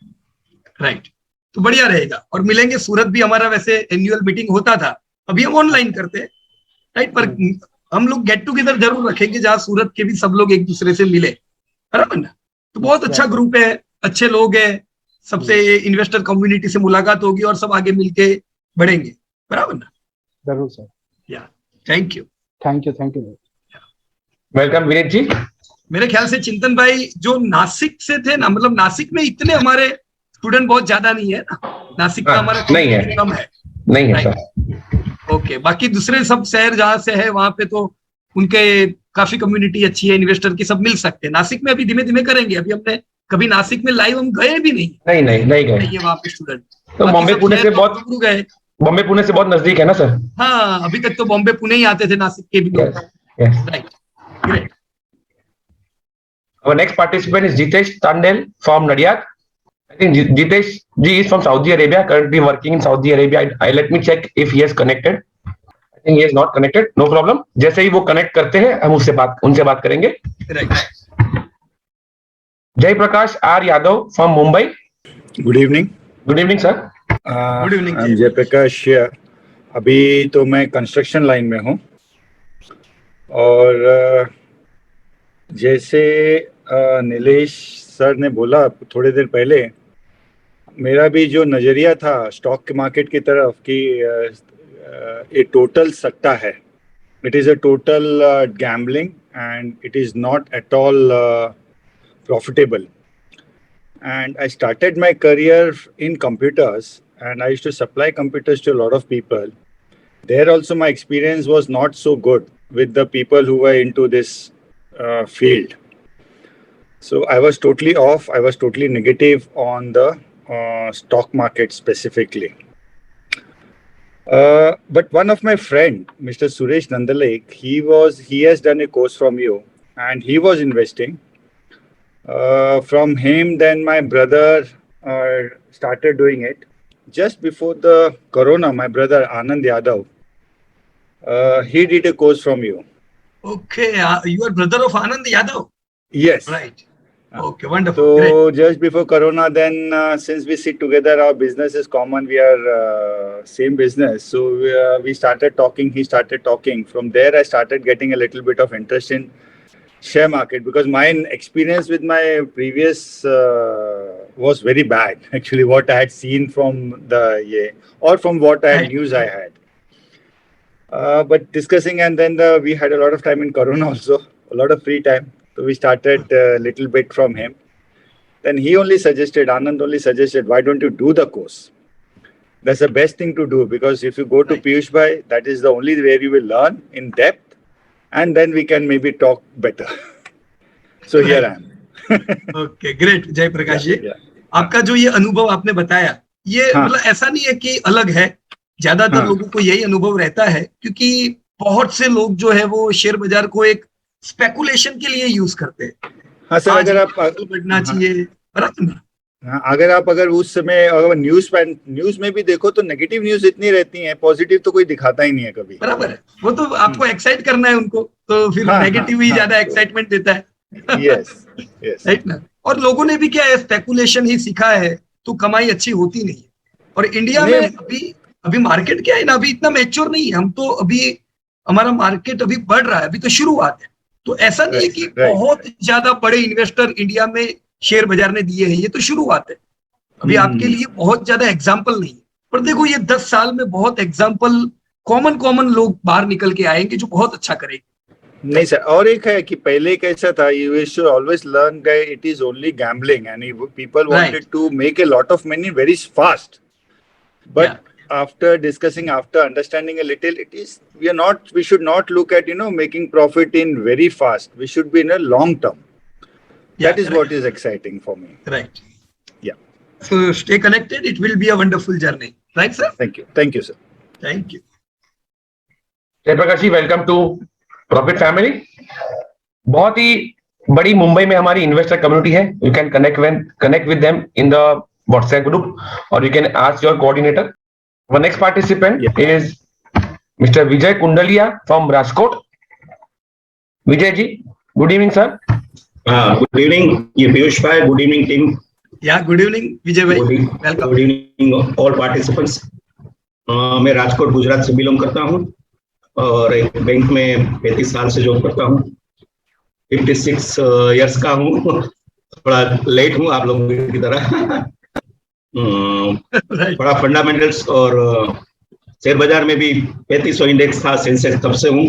राइट। तो बढ़िया रहेगा और मिलेंगे। सूरत भी हमारा वैसे एनुअल मीटिंग होता था, अभी हम ऑनलाइन करते हैं, राइट। पर हम लोग गेट टुगेदर जरूर रखेंगे जहां सूरत के भी सब लोग एक दूसरे से मिले, बराबर ना। तो बहुत अच्छा ग्रुप है, अच्छे लोग हैं, सबसे इन्वेस्टर कम्युनिटी से मुलाकात होगी और सब आगे मिलके बढ़ेंगे, बराबर ना। जरूर sir. Yeah thank you. Thank you welcome Vineet ji. मेरे ख्याल से चिंतन भाई जो नासिक से थे ना, मतलब नासिक में इतने हमारे स्टूडेंट बहुत ज्यादा नहीं है ना, नासिक का हमारा नहीं है, कम है, नहीं है Right. सर। ओके, बाकी दूसरे सब शहर जहां से है वहां पे तो उनके काफी कम्युनिटी अच्छी है, इन्वेस्टर की, सब मिल सकते हैं। नासिक में अभी धीमे धीमे करेंगे, अभी हमने कभी नासिक में लाइव हम गए भी नहीं, नहीं गए। ये वहां पे स्टूडेंट तो बॉम्बे पुणे से बहुत, दूर गए। बॉम्बे पुणे से बहुत नजदीक है ना सर। हाँ, अभी तक तो बॉम्बे पुणे ही आते थे, नासिक के भी लोग। Right, great. Our next participant is Jitesh Tandel from Nadiad. I think Jitesh ji is from Saudi Arabia, currently working in Saudi Arabia. I let me check if he has connected. I think he is not connected. No problem. जैसे ही वो connect करते हैं हम उनसे बात करेंगे। Right. Jay Prakash R Yadav from Mumbai. Good evening. Good evening sir. Good evening. I am Jayprakash. अभी तो मैं कंस्ट्रक्शन लाइन में हूँ और जैसे नीलेश सर ने बोला थोड़ी देर पहले, मेरा भी जो नज़रिया था स्टॉक के मार्केट की तरफ कि ये टोटल सट्टा है, it is a total gambling and it is not at all profitable. And I started my career in computers and I used to supply computers to a lot of people. There also my experience was not so good with the people who were into this field. So I was totally off. I was totally negative on the stock market specifically. But one of my friend, Mr. Suresh Nandalek, he has done a course from you and he was investing. From him, then my brother started doing it. Just before the corona, my brother Anand Yadav, he did a course from you. Okay, you are brother of Anand Yadav? Yes. Right. Okay, wonderful. So Great. just before corona, then since we sit together, our business is common. We are same business. So we started talking. He started talking. From there, I started getting a little bit of interest in share market because my experience with my previous was very bad. Actually, what I had seen from or from what I had news I had. But discussing, and then we had a lot of time in Corona also, a lot of free time. So we started a little bit from him. Then he only suggested, Anand only suggested, why don't you do the course? That's the best thing to do because if you go to Piyush Bhai, that is the only way you will learn in depth. And then we can maybe talk better. So here I am. Okay, great, जय प्रकाश जी। आपका जो ये अनुभव आपने बताया, ये मतलब ऐसा नहीं है कि अलग है, ज्यादातर लोगों को यही अनुभव रहता है क्योंकि बहुत से लोग जो है वो शेयर बाजार को एक स्पेकुलेशन के लिए यूज करते हैं। हाँ सर, अगर आप बढ़ना चाहिए, अगर उस समय अगर न्यूज में भी देखो तो नेगेटिव न्यूज इतनी रहती है, पॉजिटिव तो कोई दिखाता ही नहीं है कभी। बराबर है, वो तो आपको एक्साइट करना है उनको, तो फिर नेगेटिव ही ज्यादा एक्साइटमेंट देता है। यस, राइट ना। और लोगों ने भी क्या है, स्पेकुलेशन ही सीखा है, तो कमाई अच्छी होती नहीं है। और इंडिया में अभी मार्केट क्या है ना, अभी इतना मैच्योर नहीं है। हम तो अभी हमारा मार्केट अभी बढ़ रहा है, अभी तो शुरुआत है। तो ऐसा नहीं है कि बहुत ज्यादा बड़े इन्वेस्टर इंडिया में शेयर बाजार ने दिए हैं, ये तो शुरुआत है। अभी आपके लिए बहुत ज्यादा एग्जाम्पल नहीं है, पर देखो ये 10 साल में बहुत एग्जाम्पल कॉमन लोग बाहर निकल के आएंगे जो बहुत अच्छा करेंगे। नहीं सर, और एक है कि पहले कैसा था, you should always learn that it is only gambling and people wanted to make a lot of money very fast, but after discussing, after understanding a little, we should not look at making profit in very fast. We should be in a long term. That is what is exciting for me. Right. Yeah. So stay connected. It will be a wonderful journey. Right, sir? Thank you sir. Thank you. Jayprakash ji, welcome to profit family. बहुत ही बड़ी मुंबई में हमारी investor community है। You can connect with them in the WhatsApp group और you can ask your coordinator. Our next participant is Mr. Vijay Kundaliya from Rajkot. Vijay ji, good evening, sir. Good evening, Piyush bhai. Good evening, team. Yeah, good evening, Vijay bhai. Welcome. Good evening, all participants. मैं राजकोट गुजरात से belong करता हूँ और एक bank में 35 साल से job करता हूँ। 56 इयर्स का हूँ, थोड़ा लेट हूँ आप लोगों की तरह। बड़ा फंडामेंटल्स और शेयर बाजार में भी 3500 इंडेक्स था, सेंसेक्स तब से हूँ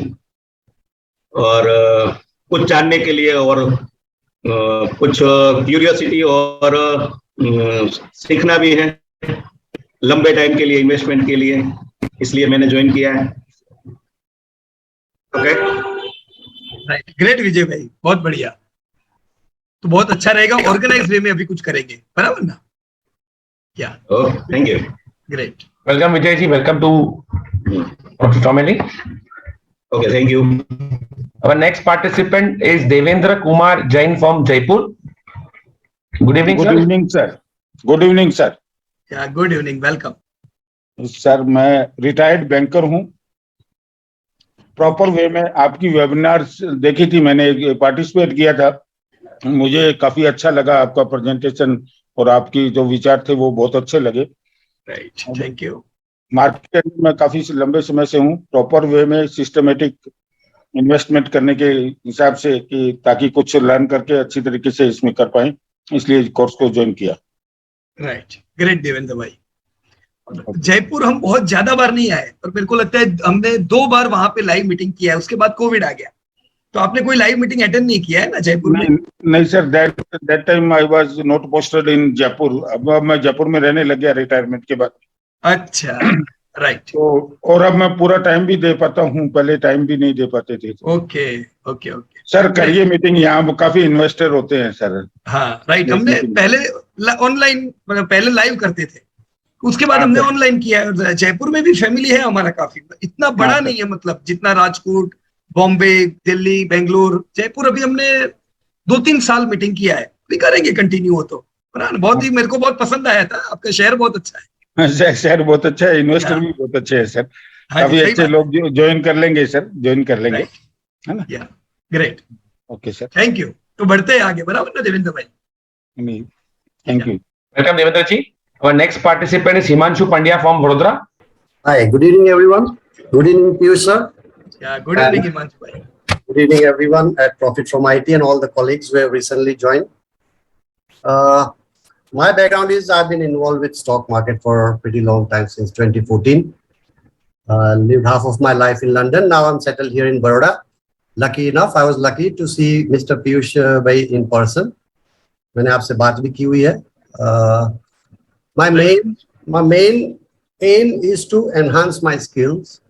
और कुछ जानने के लिए और कुछ क्यूरियोसिटी और सीखना भी है लंबे टाइम के लिए, इन्वेस्टमेंट के लिए, इसलिए मैंने ज्वाइन किया है। ओके, राइट, ग्रेट विजय भाई, बहुत बढ़िया। तो बहुत अच्छा रहेगा, ऑर्गेनाइज वे में अभी कुछ करेंगे, बराबर ना? Yeah. Oh, thank you. Great. Welcome Vijay ji. Welcome to Profit Family. Okay, thank you. Our next participant is Devendra Kumar Jain from Jaipur. Good evening, sir. Good evening, sir. Good evening, sir. Yeah, good evening. Welcome. Sir, मैं retired banker हूँ। Proper way में आपकी webinar देखी थी, मैंने participate किया था, मुझे काफी अच्छा लगा आपका प्रेजेंटेशन और आपकी जो विचार थे वो बहुत अच्छे लगे। Right, thank you. मार्केट में काफी लंबे समय से हूँ, प्रॉपर वे में सिस्टमेटिक इन्वेस्टमेंट करने के हिसाब से, कि ताकि कुछ लर्न करके अच्छी तरीके से इसमें कर पाए, इसलिए कोर्स को ज्वाइन किया। राइट, ग्रेट देवेंद्र भाई। जयपुर हम बहुत ज्यादा बार नहीं आए, पर मेरे को लगता है हमने 2 बार वहां पे लाइव मीटिंग किया है, उसके बाद कोविड आ गया, तो आपने कोई लाइव मीटिंग अटेंड नहीं किया है ना जयपुर में? नहीं sir, that time I was not posted in Jaipur. अब मैं जयपुर में रहने लग गया रिटायरमेंट के बाद। अच्छा, राइट। तो और अब मैं पूरा टाइम भी दे पाता हूँ, पहले टाइम भी नहीं दे पाते थे। ओके ओके ओके सर, करिए मीटिंग, यहाँ काफी इन्वेस्टर होते हैं सर। हाँ राइट, हमने पहले ऑनलाइन, पहले लाइव करते थे, उसके बाद हमने ऑनलाइन किया है। जयपुर में भी फैमिली है हमारा काफी, इतना बड़ा नहीं है मतलब जितना राजकोट, बॉम्बे, दिल्ली, बेंगलुरु, जयपुर अभी हमने 2-3 साल मीटिंग किया है, भी करेंगे कंटिन्यू हो तो। बहुत ही मेरे को बहुत पसंद आया था, आपका शहर बहुत अच्छा है। शहर बहुत अच्छा है, इन्वेस्टर भी बहुत अच्छे हैं सर, काफी अच्छे लोग ज्वाइन कर लेंगे सर, ज्वाइन कर लेंगे, है ना? Great, okay sir, thank you. तो बढ़ते हैं आगे, बराबर ना देवेंद्र भाई? Thank you. Welcome Devendra ji. Our next participant is Himanshu Pandya from Vadodara. Hi, good evening everyone. Good evening Piyush sir. Yeah, good evening Himanshu bhai. Good evening everyone at Profit from IT and all the colleagues who have recently joined. My background is I've been involved with stock market for a pretty long time, since 2014. Lived half of my life in London. Now I'm settled here in Baroda. Lucky enough, I was lucky to see Mr. Piyush bhai in person. मैंने आपसे बात भी की हुई है। My main aim is to enhance my skills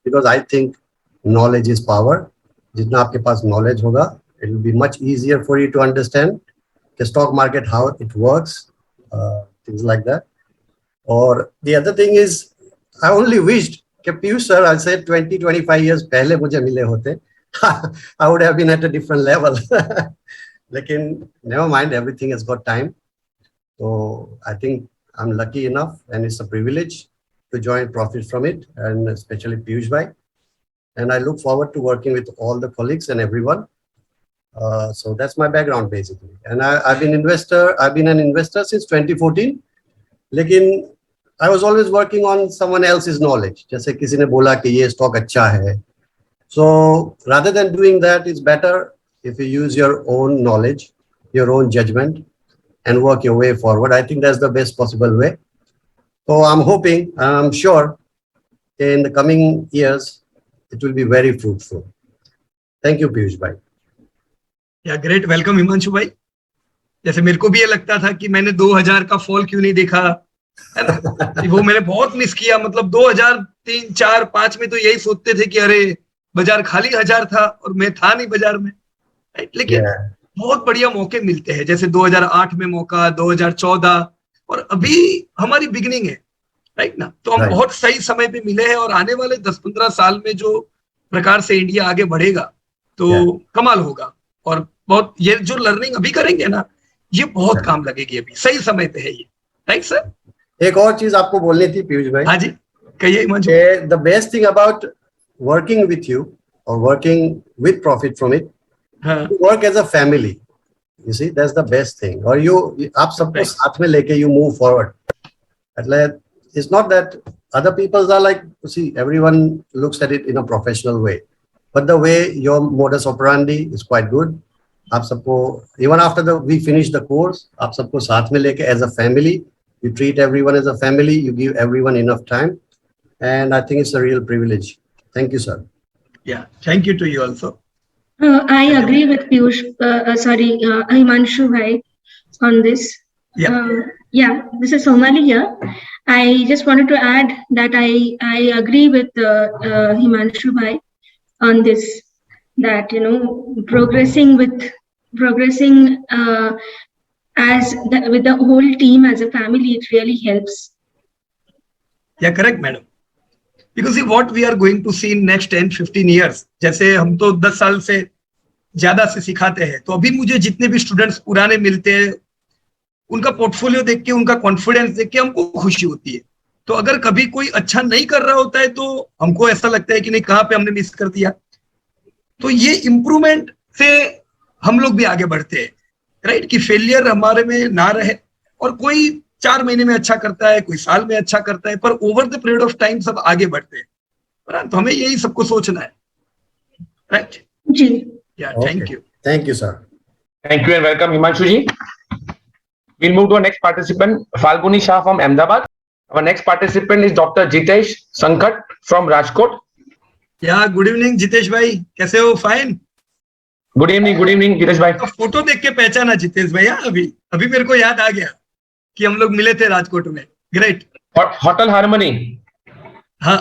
because I think knowledge is power. जितना आपके पास knowledge होगा, it will be much easier for you to understand the stock market, how it works, things like that. Or the other thing is, I only wished कि Piyush sir, I said 20-25 years पहले मुझे मिले होते, I would have been at a different level. लेकिन never mind, everything has got time. So I think I'm lucky enough, and it's a privilege to join Profit from it, and especially Piyush bhai. And I look forward to working with all the colleagues and everyone. So that's my background basically. And I've been an investor since 2014. लेकिन I was always working on someone else's knowledge. जैसे किसी ने बोला कि ये stock अच्छा है, So rather than doing that, it's better if you use your own knowledge, your own judgment, and work your way forward. I think that's the best possible way. So I'm hoping, I'm sure in the coming years, it will be very fruitful. Thank you, Piyush Bhai. या great welcome Himanshu भाई. जैसे मेरे को भी ये लगता था कि मैंने 2000 का फॉल क्यों नहीं देखा, है ना. वो मैंने बहुत मिस किया. मतलब 2003, 4, 5 में तो यही सोचते थे कि अरे बाजार खाली 1000 था और मैं था नहीं बाजार में. लेकिन बहुत बढ़िया मौके मिलते हैं. जैसे 2008 में मौका, 2014, और अभी हमारी बिगिनिंग है, राइट ना. तो हम बहुत सही समय पे मिले हैं और आने वाले 10-15 साल में जो प्रकार से इंडिया आगे बढ़ेगा तो कमाल होगा. और बहुत ये जो लर्निंग अभी करेंगे ना, ये बहुत काम लगेगी. अभी सही समय पे है ये, राइट सर. एक और चीज आपको बोलनी थी पीयूष भाई. हाँ जी, कहिए. The best thing about working with you और working with profit from it, work as a family. You see, that's the best thing. और आप सबको साथ में लेके you move forward. It's not that other people are like, see, everyone looks at it in a professional way, but the way your modus operandi is quite good. आप सबको even after we finish the course, आप सबको साथ में लेके as a family, you treat everyone as a family, you give everyone enough time, and I think it's a real privilege. Thank you, sir. Yeah, thank you to you also. I agree with Piyush, Himanshu bhai on this. Yeah, this is Somali here. I just wanted to add that I agree with Himanshu bhai on this, that progressing with the whole team as a family, it really helps. Yeah, correct, madam. Because what we are going to see in next 10-15 years, जैसे हम तो 10 साल से ज्यादा से सिखाते हैं, तो अभी मुझे जितने भी स्टूडेंट्स पुराने मिलते हैं, उनका पोर्टफोलियो देख के, उनका कॉन्फिडेंस देख के हमको खुशी होती है. तो अगर कभी कोई अच्छा नहीं कर रहा होता है तो हमको ऐसा लगता है कि नहीं, कहाँ पे हमने मिस कर दिया. तो ये इम्प्रूवमेंट से हम लोग भी आगे बढ़ते हैं, राइट. कि फेलियर हमारे में ना रहे. और कोई 4 महीने में अच्छा करता है, कोई साल में अच्छा करता है, पर over the period of time सब आगे बढ़ते हैं. तो हमें यही सबको सोचना है, राइट. जी. Thank you. Thank you, sir. Thank you and welcome, Himanshu ji. We'll move to our next participant, Falguni Shah from Ahmedabad. Our next participant is Dr. Jitesh Sankat from Rajkot. Yeah, good evening, Jitesh bhai. कैसे हो? Fine. Good evening, Jitesh bhai. Photo देख के पहचाना जितेश भैया. अभी मेरे को याद आ गया कि हम लोग मिले थे राजकोट में. ग्रेट. Hotel harmony. हाँ,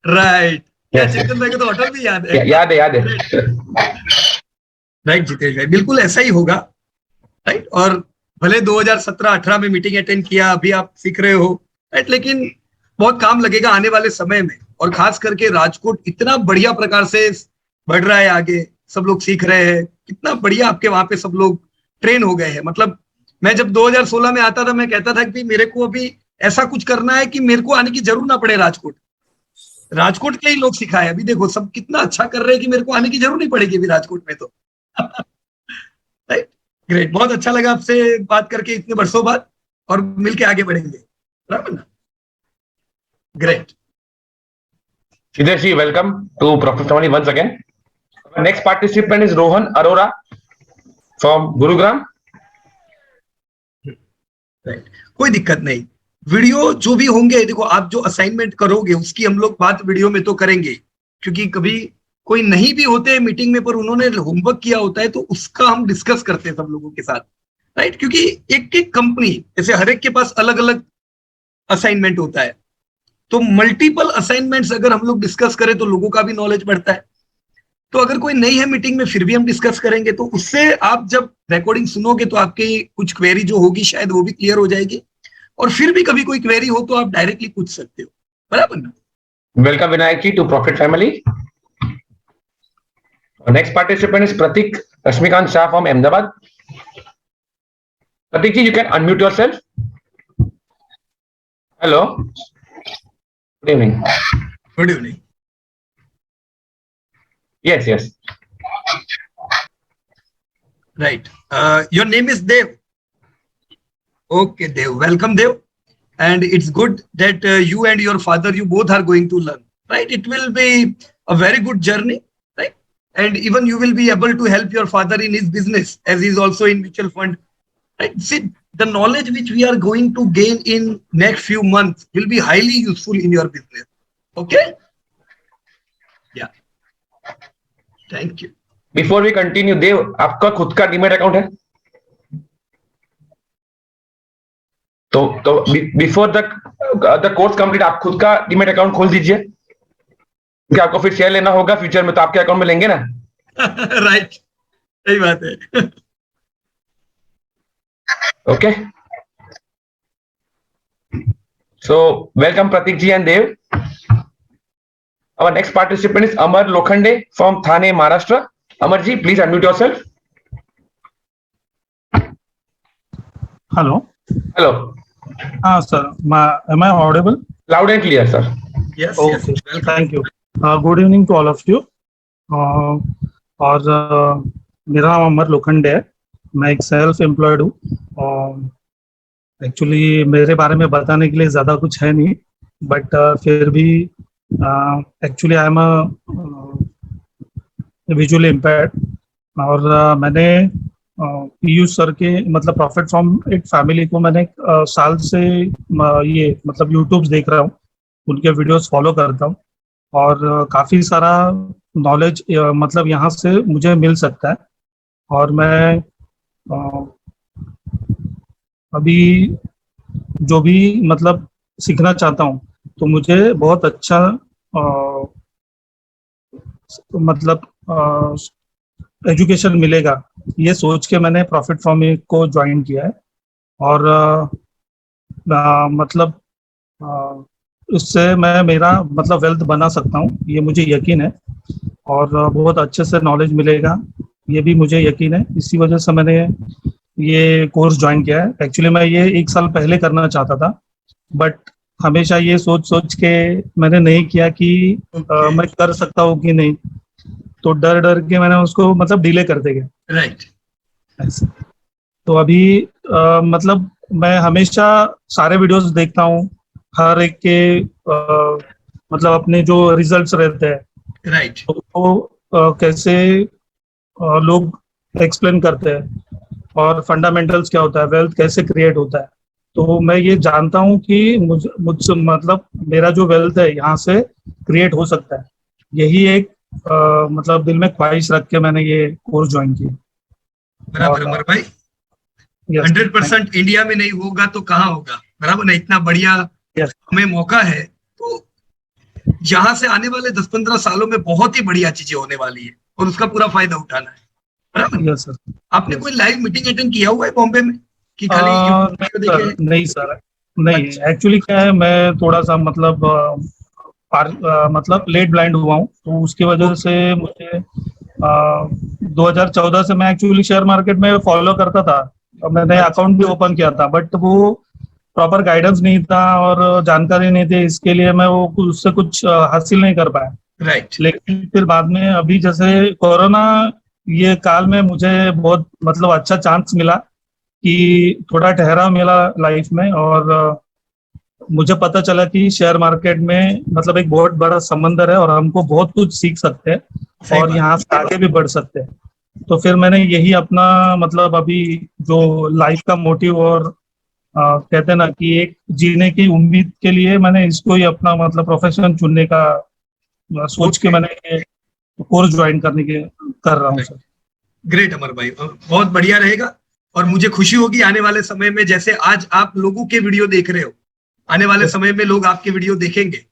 राइट. क्या चेतन भाई को तो होटल भी याद है. याद है. राइट जितेश भाई, बिल्कुल ऐसा ही होगा, राइट. और भले 2017-18 में मीटिंग अटेंड किया, अभी आप सीख रहे हो, राइट. लेकिन बहुत काम लगेगा आने वाले समय में. और खास करके राजकोट इतना बढ़िया प्रकार से बढ़ रहा है आगे, सब लोग सीख रहे हैं. कितना बढ़िया आपके वहां पे सब लोग ट्रेन हो गए हैं. मतलब मैं जब 2016 में आता था, मैं कहता था कि मेरे को अभी ऐसा कुछ करना है कि मेरे को आने की जरूरत ना पड़े राजकोट के ही लोग सिखाए. अभी देखो सब कितना अच्छा कर रहे हैं कि मेरे को आने की जरूरत नहीं पड़ेगी अभी राजकोट में. तो राइट, ग्रेट. बहुत अच्छा लगा आपसे बात करके इतने वर्षों बाद, और मिलके आगे बढ़ेंगे, बराबर ना. Great. Jitesh ji, welcome to Profit Family once again. Our next participant is Rohan Arora from Gurugram. Right, कोई दिक्कत नहीं. वीडियो जो भी होंगे, देखो आप जो असाइनमेंट करोगे उसकी हम लोग बात वीडियो में तो करेंगे, क्योंकि कभी कोई नहीं भी होते हैं मीटिंग में पर उन्होंने होमवर्क किया होता है, तो उसका हम डिस्कस करते हैं सब लोगों के साथ, राइट. क्योंकि एक कंपनी जैसे हर एक के पास अलग अलग असाइनमेंट होता है, तो मल्टीपल असाइनमेंट्स अगर हम लोग डिस्कस करें तो लोगों का भी नॉलेज बढ़ता है. तो अगर कोई नहीं है मीटिंग में फिर भी हम डिस्कस करेंगे, तो उससे आप जब रिकॉर्डिंग सुनोगे तो आपकी कुछ क्वेरी जो होगी शायद वो भी क्लियर हो जाएगी. और फिर भी कभी कोई क्वेरी हो तो आप डायरेक्टली पूछ सकते हो, बराबर ना. Welcome Vinayak ji to profit family. Next participant is Prateek Rashmikant Shah from Ahmedabad. Prateek ji, you can unmute yourself. Hello, good evening. Good evening. Yes. Right. Your name is Dev. Okay, Dev. Welcome, Dev. And it's good that you and your father, you both are going to learn. Right. It will be a very good journey. Right. and even you will be able to help your father in his business as he is also in mutual fund. Right? See, the knowledge which we are going to gain in next few months will be highly useful in your business. Okay? Yeah. Thank you. Before we continue, Dev आपका खुद का demat account है? तो before the course complete आप खुद का demat account खोल दीजिए, क्योंकि आपको फिर शेयर लेना होगा फ्यूचर में, तो आपके अकाउंट में लेंगे ना. राइट, सही बात है. Okay, so welcome Prateek ji and Dev. Our next participant is Amar Lokhande from Thane, Maharashtra. Amar ji, please unmute yourself. Hello. Hello. Sir. Am I audible? Loud and clear, sir. Yes. Okay. Yes. Thank you. Good evening to all of you. और मेरा नाम अमर लोखंडे है. मैं एक self employed हूँ. Actually मेरे बारे में बताने के लिए ज़्यादा कुछ है नहीं, बट फिर भी actually I am visually impaired, और मैंने पीयूष सर के मतलब प्रॉफिट फ्रॉम एक फैमिली को मैंने साल से ये मतलब यूट्यूब देख रहा हूँ, उनके वीडियोस फॉलो करता हूँ, और काफ़ी सारा नॉलेज मतलब यहाँ से मुझे मिल सकता है. और मैं अभी जो भी मतलब सीखना चाहता हूँ, तो मुझे बहुत अच्छा मतलब एजुकेशन मिलेगा, ये सोच के मैंने प्रॉफिट फ्रॉम इट को ज्वाइन किया है. और मतलब इससे मैं मेरा मतलब वेल्थ बना सकता हूँ, ये मुझे यकीन है, और बहुत अच्छे से नॉलेज मिलेगा, ये भी मुझे यकीन है. इसी वजह से मैंने ये कोर्स ज्वाइन किया है. एक्चुअली मैं ये 1 साल पहले करना चाहता था, बट हमेशा ये सोच के मैंने नहीं किया कि मैं कर सकता हूँ कि नहीं, तो डर के मैंने उसको मतलब डिले करते गए. राइट. तो अभी मतलब मैं हमेशा सारे वीडियोस देखता हूँ, हर एक के मतलब अपने जो रिजल्ट्स रहते हैं, राइट, तो कैसे लोग एक्सप्लेन करते हैं, और फंडामेंटल्स क्या होता है, वेल्थ कैसे क्रिएट होता है. तो मैं ये जानता हूँ कि मुझसे मतलब मेरा जो वेल्थ है यहाँ से क्रिएट हो सकता है. यही एक मतलब दिल में ख्वाहिश रख के मैंने ये कोर्स ज्वाइन किया. बराबर अमर भाई. 100% इंडिया में नहीं होगा तो कहाँ होगा, बराबर ना. इतना बढ़िया हमें मौका है, तो यहाँ से आने वाले 10-15 सालों में बहुत ही बढ़िया चीजें होने वाली है, और उसका पूरा फायदा उठाना है. बराबर. सर. आपने कोई लाइव मीटिंग अटेंड किया हुआ है बॉम्बे में कि खाली नहीं सर, नहीं. एक्चुअली क्या है, मैं थोड़ा सा मतलब मतलब लेट ब्लाइंड हुआ हूँ, तो उसकी वजह से मुझे 2014 से मैं एक्चुअली शेयर मार्केट में फॉलो करता था, और मैंने अकाउंट भी ओपन किया था, बट वो प्रॉपर गाइडेंस नहीं था और जानकारी नहीं थी, इसके लिए मैं वो उससे कुछ हासिल नहीं कर पाया. राइट. लेकिन फिर बाद में अभी जैसे कोरोना ये काल में मुझे बहुत मतलब अच्छा चांस मिला कि थोड़ा ठहराव मिला लाइफ में, और मुझे पता चला कि शेयर मार्केट में मतलब एक बहुत बड़ा समंदर है, और हमको बहुत कुछ सीख सकते हैं, और यहाँ से आगे भी बढ़ सकते हैं. तो फिर मैंने यही अपना मतलब अभी जो लाइफ का मोटिव और कहते हैं ना कि एक जीने की उम्मीद के लिए मैंने इसको ही अपना मतलब प्रोफेशन चुनने का सोच के मैंने कोर्स ज्वाइन करने के कर रहा हूँ. सर. ग्रेट अमर भाई, बहुत बढ़िया रहेगा, और मुझे खुशी होगी आने वाले समय में, जैसे आज आप लोगों के वीडियो देख रहे हो, आने वाले समय में लोग आपके वीडियो देखेंगे.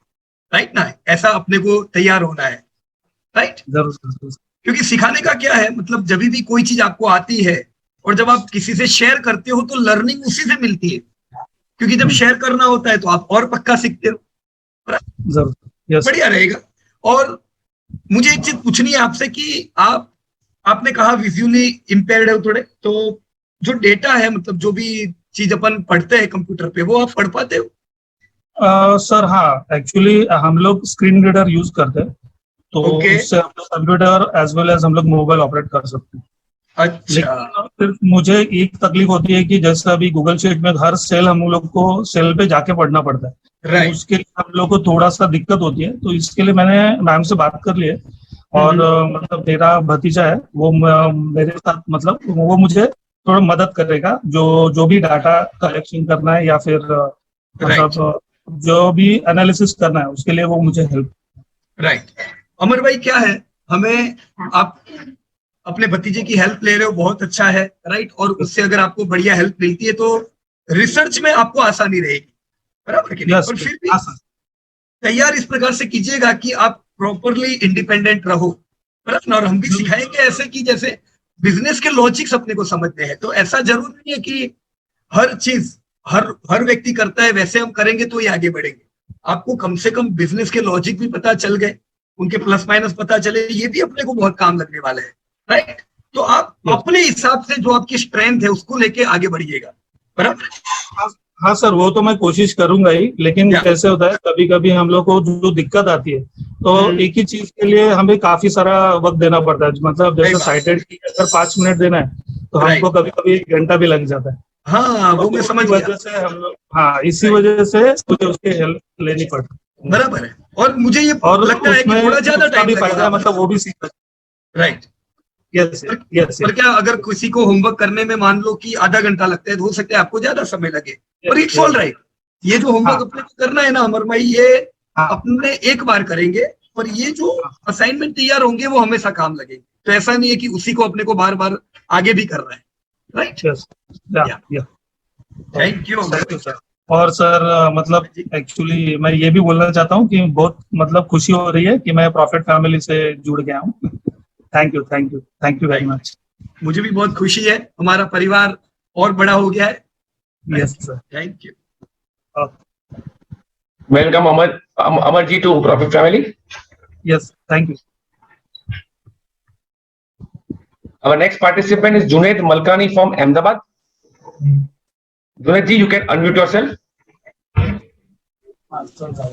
राइट ना, ऐसा अपने को तैयार होना है. राइट. जरूर. क्योंकि सिखाने का क्या है, मतलब जब भी कोई चीज आपको आती है और जब आप किसी से शेयर करते हो, तो लर्निंग उसी से मिलती है, क्योंकि जब शेयर करना होता है तो आप और पक्का सीखते हो. जरूर. बढ़िया रहेगा. और मुझे एक चीज पूछनी है आपसे कि आपने कहा विजुअली इम्पेयर्ड है थोड़े, तो जो डेटा है मतलब जो भी चीज अपन पढ़ते हैं कंप्यूटर पे, वो आप पढ़ पाते हो? सर हाँ, एक्चुअली हम लोग स्क्रीन रीडर यूज करते हैं, तो उससे हम लोग कंप्यूटर एज वेल एज हम लोग मोबाइल ऑपरेट कर सकते हैं. अच्छा. लेकिन फिर मुझे एक तकलीफ होती है कि जैसे अभी गूगल शीट में हर सेल हम लोग को सेल पे जाके पढ़ना पड़ता है. राइट. उसके लिए हम लोग को थोड़ा सा दिक्कत होती है, तो इसके लिए मैंने मैम से बात कर ली है, और मतलब मेरा भतीजा है वो मेरे साथ मतलब वो मुझे थोड़ा मदद करेगा जो भी डाटा कलेक्शन करना है या फिर मतलब जो भी एनालिसिस करना है उसके लिए वो मुझे हेल्प। राइट। अमर भाई क्या है, हमें आप अपने भतीजे की हेल्प ले रहे हो, बहुत अच्छा है। राइट। और उससे अगर आपको बढ़िया हेल्प मिलती है तो रिसर्च में आपको आसानी रहेगी, बराबर कि नहीं? और फिर भी तैयार इस प्रकार से कीजिएगा कि आप प्रॉपरली इंडिपेंडेंट रहो, बराबर। और हम भी सिखाएंगे ऐसे कि जैसे बिजनेस के लॉजिक्स अपने को समझते हैं, तो ऐसा जरूर नहीं है कि हर चीज हर व्यक्ति करता है वैसे हम करेंगे तो ही आगे बढ़ेंगे। आपको कम से कम बिजनेस के लॉजिक भी पता चल गए, उनके प्लस माइनस पता चले, ये भी अपने को बहुत काम लगने वाला है। राइट। तो आप अपने हिसाब से जो आपकी स्ट्रेंथ है उसको लेके आगे बढ़िएगा, बराबर। हाँ सर, वो तो मैं कोशिश करूंगा ही, लेकिन कैसे होता है कभी कभी हम लोग को जो दिक्कत आती है तो एक ही चीज के लिए हमें काफी सारा वक्त देना पड़ता है। मतलब जैसे साइटेड की अगर 5 मिनट देना है तो हमको कभी कभी 1 घंटा भी लग जाता है। हाँ, वो मैं समझ गया। वजह से हम लोग, हाँ, इसी वजह से मुझे उसकी हेल्प लेनी पड़ती है। बराबर है। और मुझे ये लगता है कि थोड़ा ज्यादा टाइम लगेगा, मतलब वो भी सीखा। राइट। Yes yes. पर क्या अगर किसी को होमवर्क करने में मान लो कि आधा घंटा लगता है तो हो सकता है आपको ज्यादा समय लगे, और इट्स ऑल राइट। ये जो होमवर्क अपने को करना है ना अमर भाई, ये अपने एक बार करेंगे, पर ये जो असाइनमेंट तैयार होंगे वो हमेशा काम लगेंगे। तो ऐसा नहीं है कि उसी को अपने को बार बार आगे भी करना है। राइट। Thank you sir. और सर मतलब एक्चुअली मैं ये भी बोलना चाहता हूँ कि बहुत मतलब खुशी हो रही है कि मैं प्रॉफिट फैमिली से जुड़ गया हूँ। Thank you very much. मुझे भी बहुत खुशी है, हमारा परिवार और बड़ा हो गया है। Yes sir. Thank you. Welcome Amar ji to profit family. Yes, thank you. Our next participant is Junaid Malkani from Ahmedabad. Junaid ji, you can unmute yourself.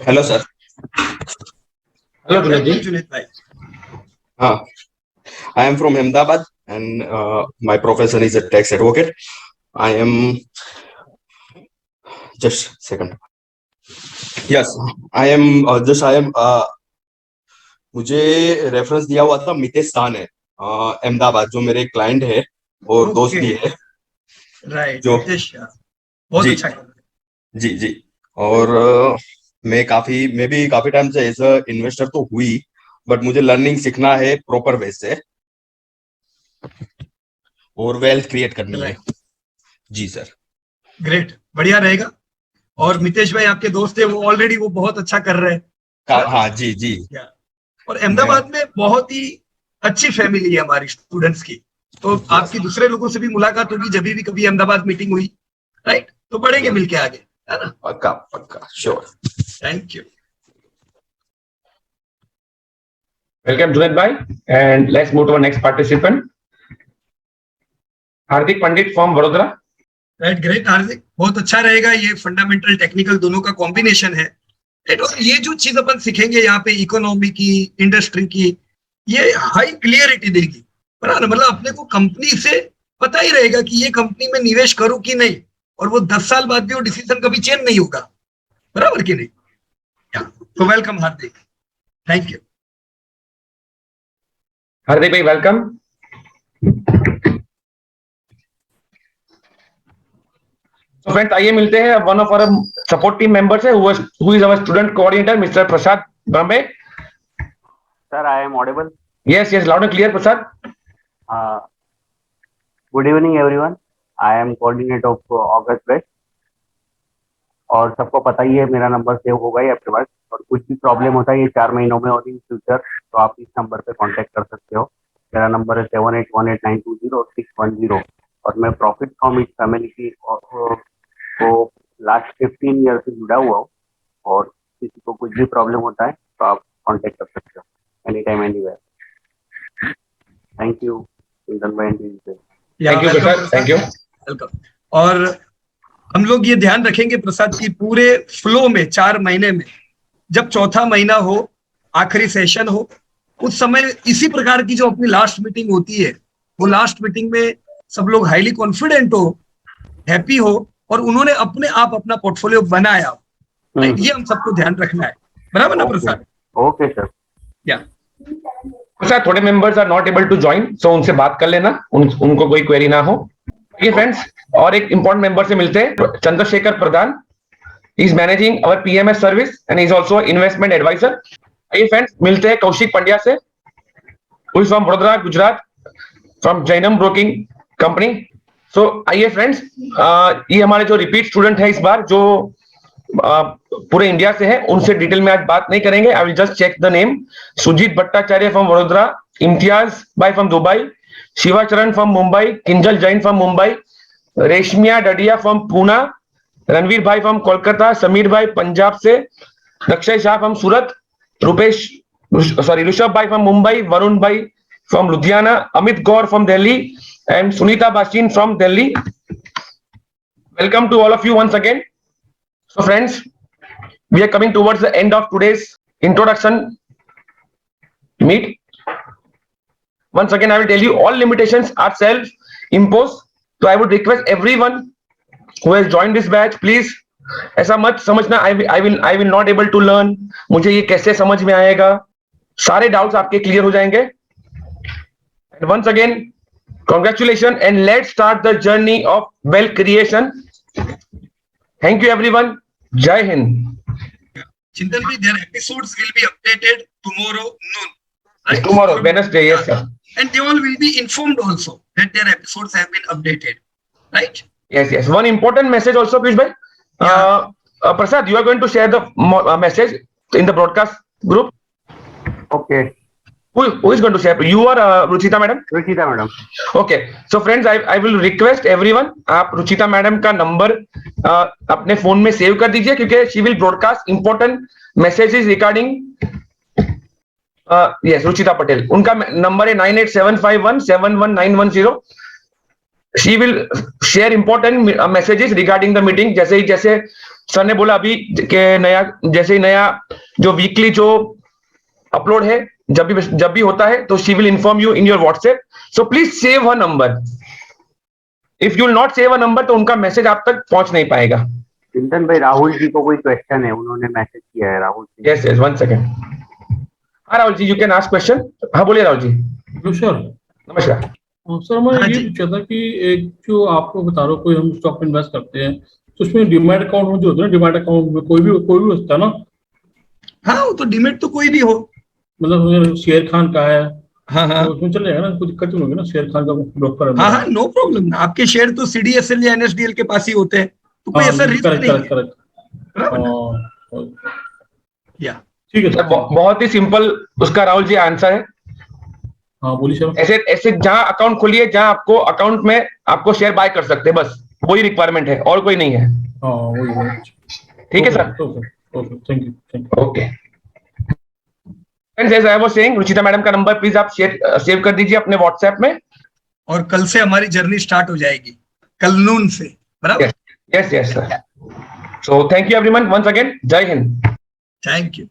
Hello, sir. Hello, Junaid ji. Junaid bhai. I am from Ahmedabad and my profession is a tax advocate. I am just second. Yes, I am मुझे reference दिया हुआ था मितेश शाह ने अहमदाबाद, जो मेरे client है और दोस्त भी है। राइट। जो बहुत अच्छा है। जी। और मैं भी काफी टाइम से एज अ इन्वेस्टर तो हुई, बट मुझे लर्निंग सीखना है प्रॉपर वे से और वेल्थ क्रिएट करनी है। जी सर। ग्रेट, बढ़िया रहेगा। और मितेश भाई आपके दोस्त है, वो ऑलरेडी वो बहुत अच्छा कर रहे हैं। हाँ जी। और अहमदाबाद में बहुत ही अच्छी फैमिली है हमारी स्टूडेंट्स की, तो आपकी दूसरे लोगों से भी मुलाकात होगी जब भी कभी अहमदाबाद मीटिंग हुई। राइट। तो बढ़ेंगे मिलके आगे, है ना? पक्का sure. Thank you. Welcome Junaid bhai, and let's move to our next participant, Hardik Pandit from Vadodara. Right. Great Hardik, बहुत अच्छा रहेगा। ये फंडामेंटल टेक्निकल दोनों का कॉम्बिनेशन है। और ये जो चीज अपन सीखेंगे यहाँ पे इकोनॉमी की, इंडस्ट्री की, ये हाई क्लियरिटी देगी, बराबर। मतलब अपने को कंपनी से पता ही रहेगा कि ये कंपनी में निवेश करूं कि नहीं, और वो 10 साल बाद भी वो डिसीजन कभी चेंज नहीं होगा, बराबर कि नहीं? तो welcome Hardik, thank you. Hardik bhai, welcome. So friends, आइए मिलते हैं one of our support team members है, who is our student coordinator, Mr. Prasad Bambe. Sir, I am audible. Yes, loud and clear, Prasad. Good evening, everyone. I am coordinator of August West. और सबको पता ही है मेरा number save होगा ही आपके पास, और कुछ भी प्रॉब्लम होता है ये 4 महीनों में और इन फ्यूचर तो आप इस नंबर पे कांटेक्ट कर सकते हो। मेरा नंबर है 7818920610 और मैं प्रॉफिट फ्रॉम इट फैमिली की को लास्ट 15 ईयर से जुड़ा हुआ हूँ, और किसी को कुछ भी प्रॉब्लम होता है तो आप कांटेक्ट कर सकते हो any time anywhere. Thank you Chintan भाई। Thank you Prasad, thank you, welcome. और हम लोग ये ध्यान रखेंगे प्रसाद की पूरे फ्लो में 4 महीने में, जब चौथा महीना हो, आखिरी सेशन हो, उस समय इसी प्रकार की जो अपनी लास्ट मीटिंग होती है, वो लास्ट मीटिंग में सब लोग हाईली कॉन्फिडेंट हो, हैप्पी हो, और उन्होंने अपने आप अपना पोर्टफोलियो बनाया। ये हम सबको ध्यान रखना है, बराबर ना Prasad? Okay sir. Yeah sir थोड़े members are not able to join, so उनसे बात कर लेना, उनको कोई क्वेरी ना हो। ठीक है फ्रेंड्स, और एक इंपॉर्टेंट मेंबर से मिलते हैं, Chandrashekhar Pradhan, he is managing our PMS service and is also investment advisor. आइए फ्रेंड्स, मिलते हैं कौशिक पंड्या से, who is from Vadodara Gujarat, from Jainam broking company. So आइए फ्रेंड्स, ये हमारे जो रिपीट स्टूडेंट है इस बार, जो पूरे इंडिया से है, उनसे डिटेल में आज बात नहीं करेंगे। I will just check the name. Sujeet Bhattacharya from Vadodara, Imtiaz भाई from Dubai, Shivacharan from Mumbai, Kinjal Jain from Mumbai, Reshmiya Dadia from Poona, Ranveer भाई फ्रॉम कोलकाता, समीर भाई पंजाब से, अक्षय शाह फ्रॉम सूरत, ऋषभ भाई फ्रॉम मुंबई, वरुण भाई from Ludhiana, Amit Gaur from Delhi and Sunita Bastin from Delhi. Welcome to all of you once again. So friends, we are coming towards the end of today's introduction meet. Once again, I will tell you all limitations are self-imposed. So I would request everyone who has joined this batch, please, ऐसा मत समझना I will not able to learn, मुझे ये कैसे समझ में आएगा। सारे डाउट्स आपके क्लियर हो जाएंगे। And once again, congratulations and let's start the journey of wealth creation. Thank you everyone. Jai Hind. Chintan bhai, their episodes will be updated tomorrow noon. Right? Tomorrow, Wednesday, yes sir. And they all will be informed also that their episodes have been updated. Right? Yes, yes. One important message also, Piyush bhai. Prasad, you are going to share the message in the broadcast group. Okay. Who is going to share? You or Ruchita madam? Ruchita madam. Okay. So friends, I will request everyone, आप Ruchita madam का number अपने phone में save कर दीजिए, क्योंकि she will broadcast important messages regarding yes, Ruchita Patel, उनका number है 9875171910। She will share important messages regarding the meeting। जैसे सर ने बोला अभी के नया जो वीकली जो अपलोड है, जब भी होता है, तो she will inform you in your WhatsApp. So please save her number. If you will not save a number, तो उनका मैसेज आप तक पहुंच नहीं पाएगा। चिंतन भाई, राहुल जी को कोई क्वेश्चन है, उन्होंने मैसेज किया है। Rahul ji, yes yes, 1 second. हाँ Rahul ji, you can ask question. हाँ बोलिए राहुल जी। नमस्कार सर। मैं ये पूछा था कि एक जो आपको बता रहा हूँ, कोई हम स्टॉक में इन्वेस्ट करते हैं, तो उसमें डीमैट अकाउंट में जो होता है ना, डीमैट अकाउंट में कोई भी होता है ना। हाँ, तो डीमैट तो कोई भी हो, मतलब शेर खान का है। हाँ हाँ, तो उसमें चल जाएगा ना, कुछ दिक्कत नहीं होगी ना, शेर खान का ब्रोकर है। हाँ हाँ, नो प्रॉब्लम। आपके शेयर तो CDSL या NSDL के पास ही होते हैं, तो कोई ऐसा रिस्क नहीं है। ठीक है सर, बहुत ही सिंपल उसका राहुल जी आंसर है। हाँ बोलिए सर। ऐसे जहाँ अकाउंट खोलिए, जहाँ आपको अकाउंट में आपको शेयर बाय कर सकते हैं, बस वही रिक्वायरमेंट है, और कोई नहीं है। ठीक है sir. Thank you. Okay friends, as I was saying, Ruchita madam का नंबर प्लीज आप सेव कर दीजिए अपने व्हाट्सएप में। और कल से हमारी जर्नी स्टार्ट हो जाएगी, कल नून से, बराबर? Yes yes sir. So thank you everyone once again. Jai Hind. Thank you.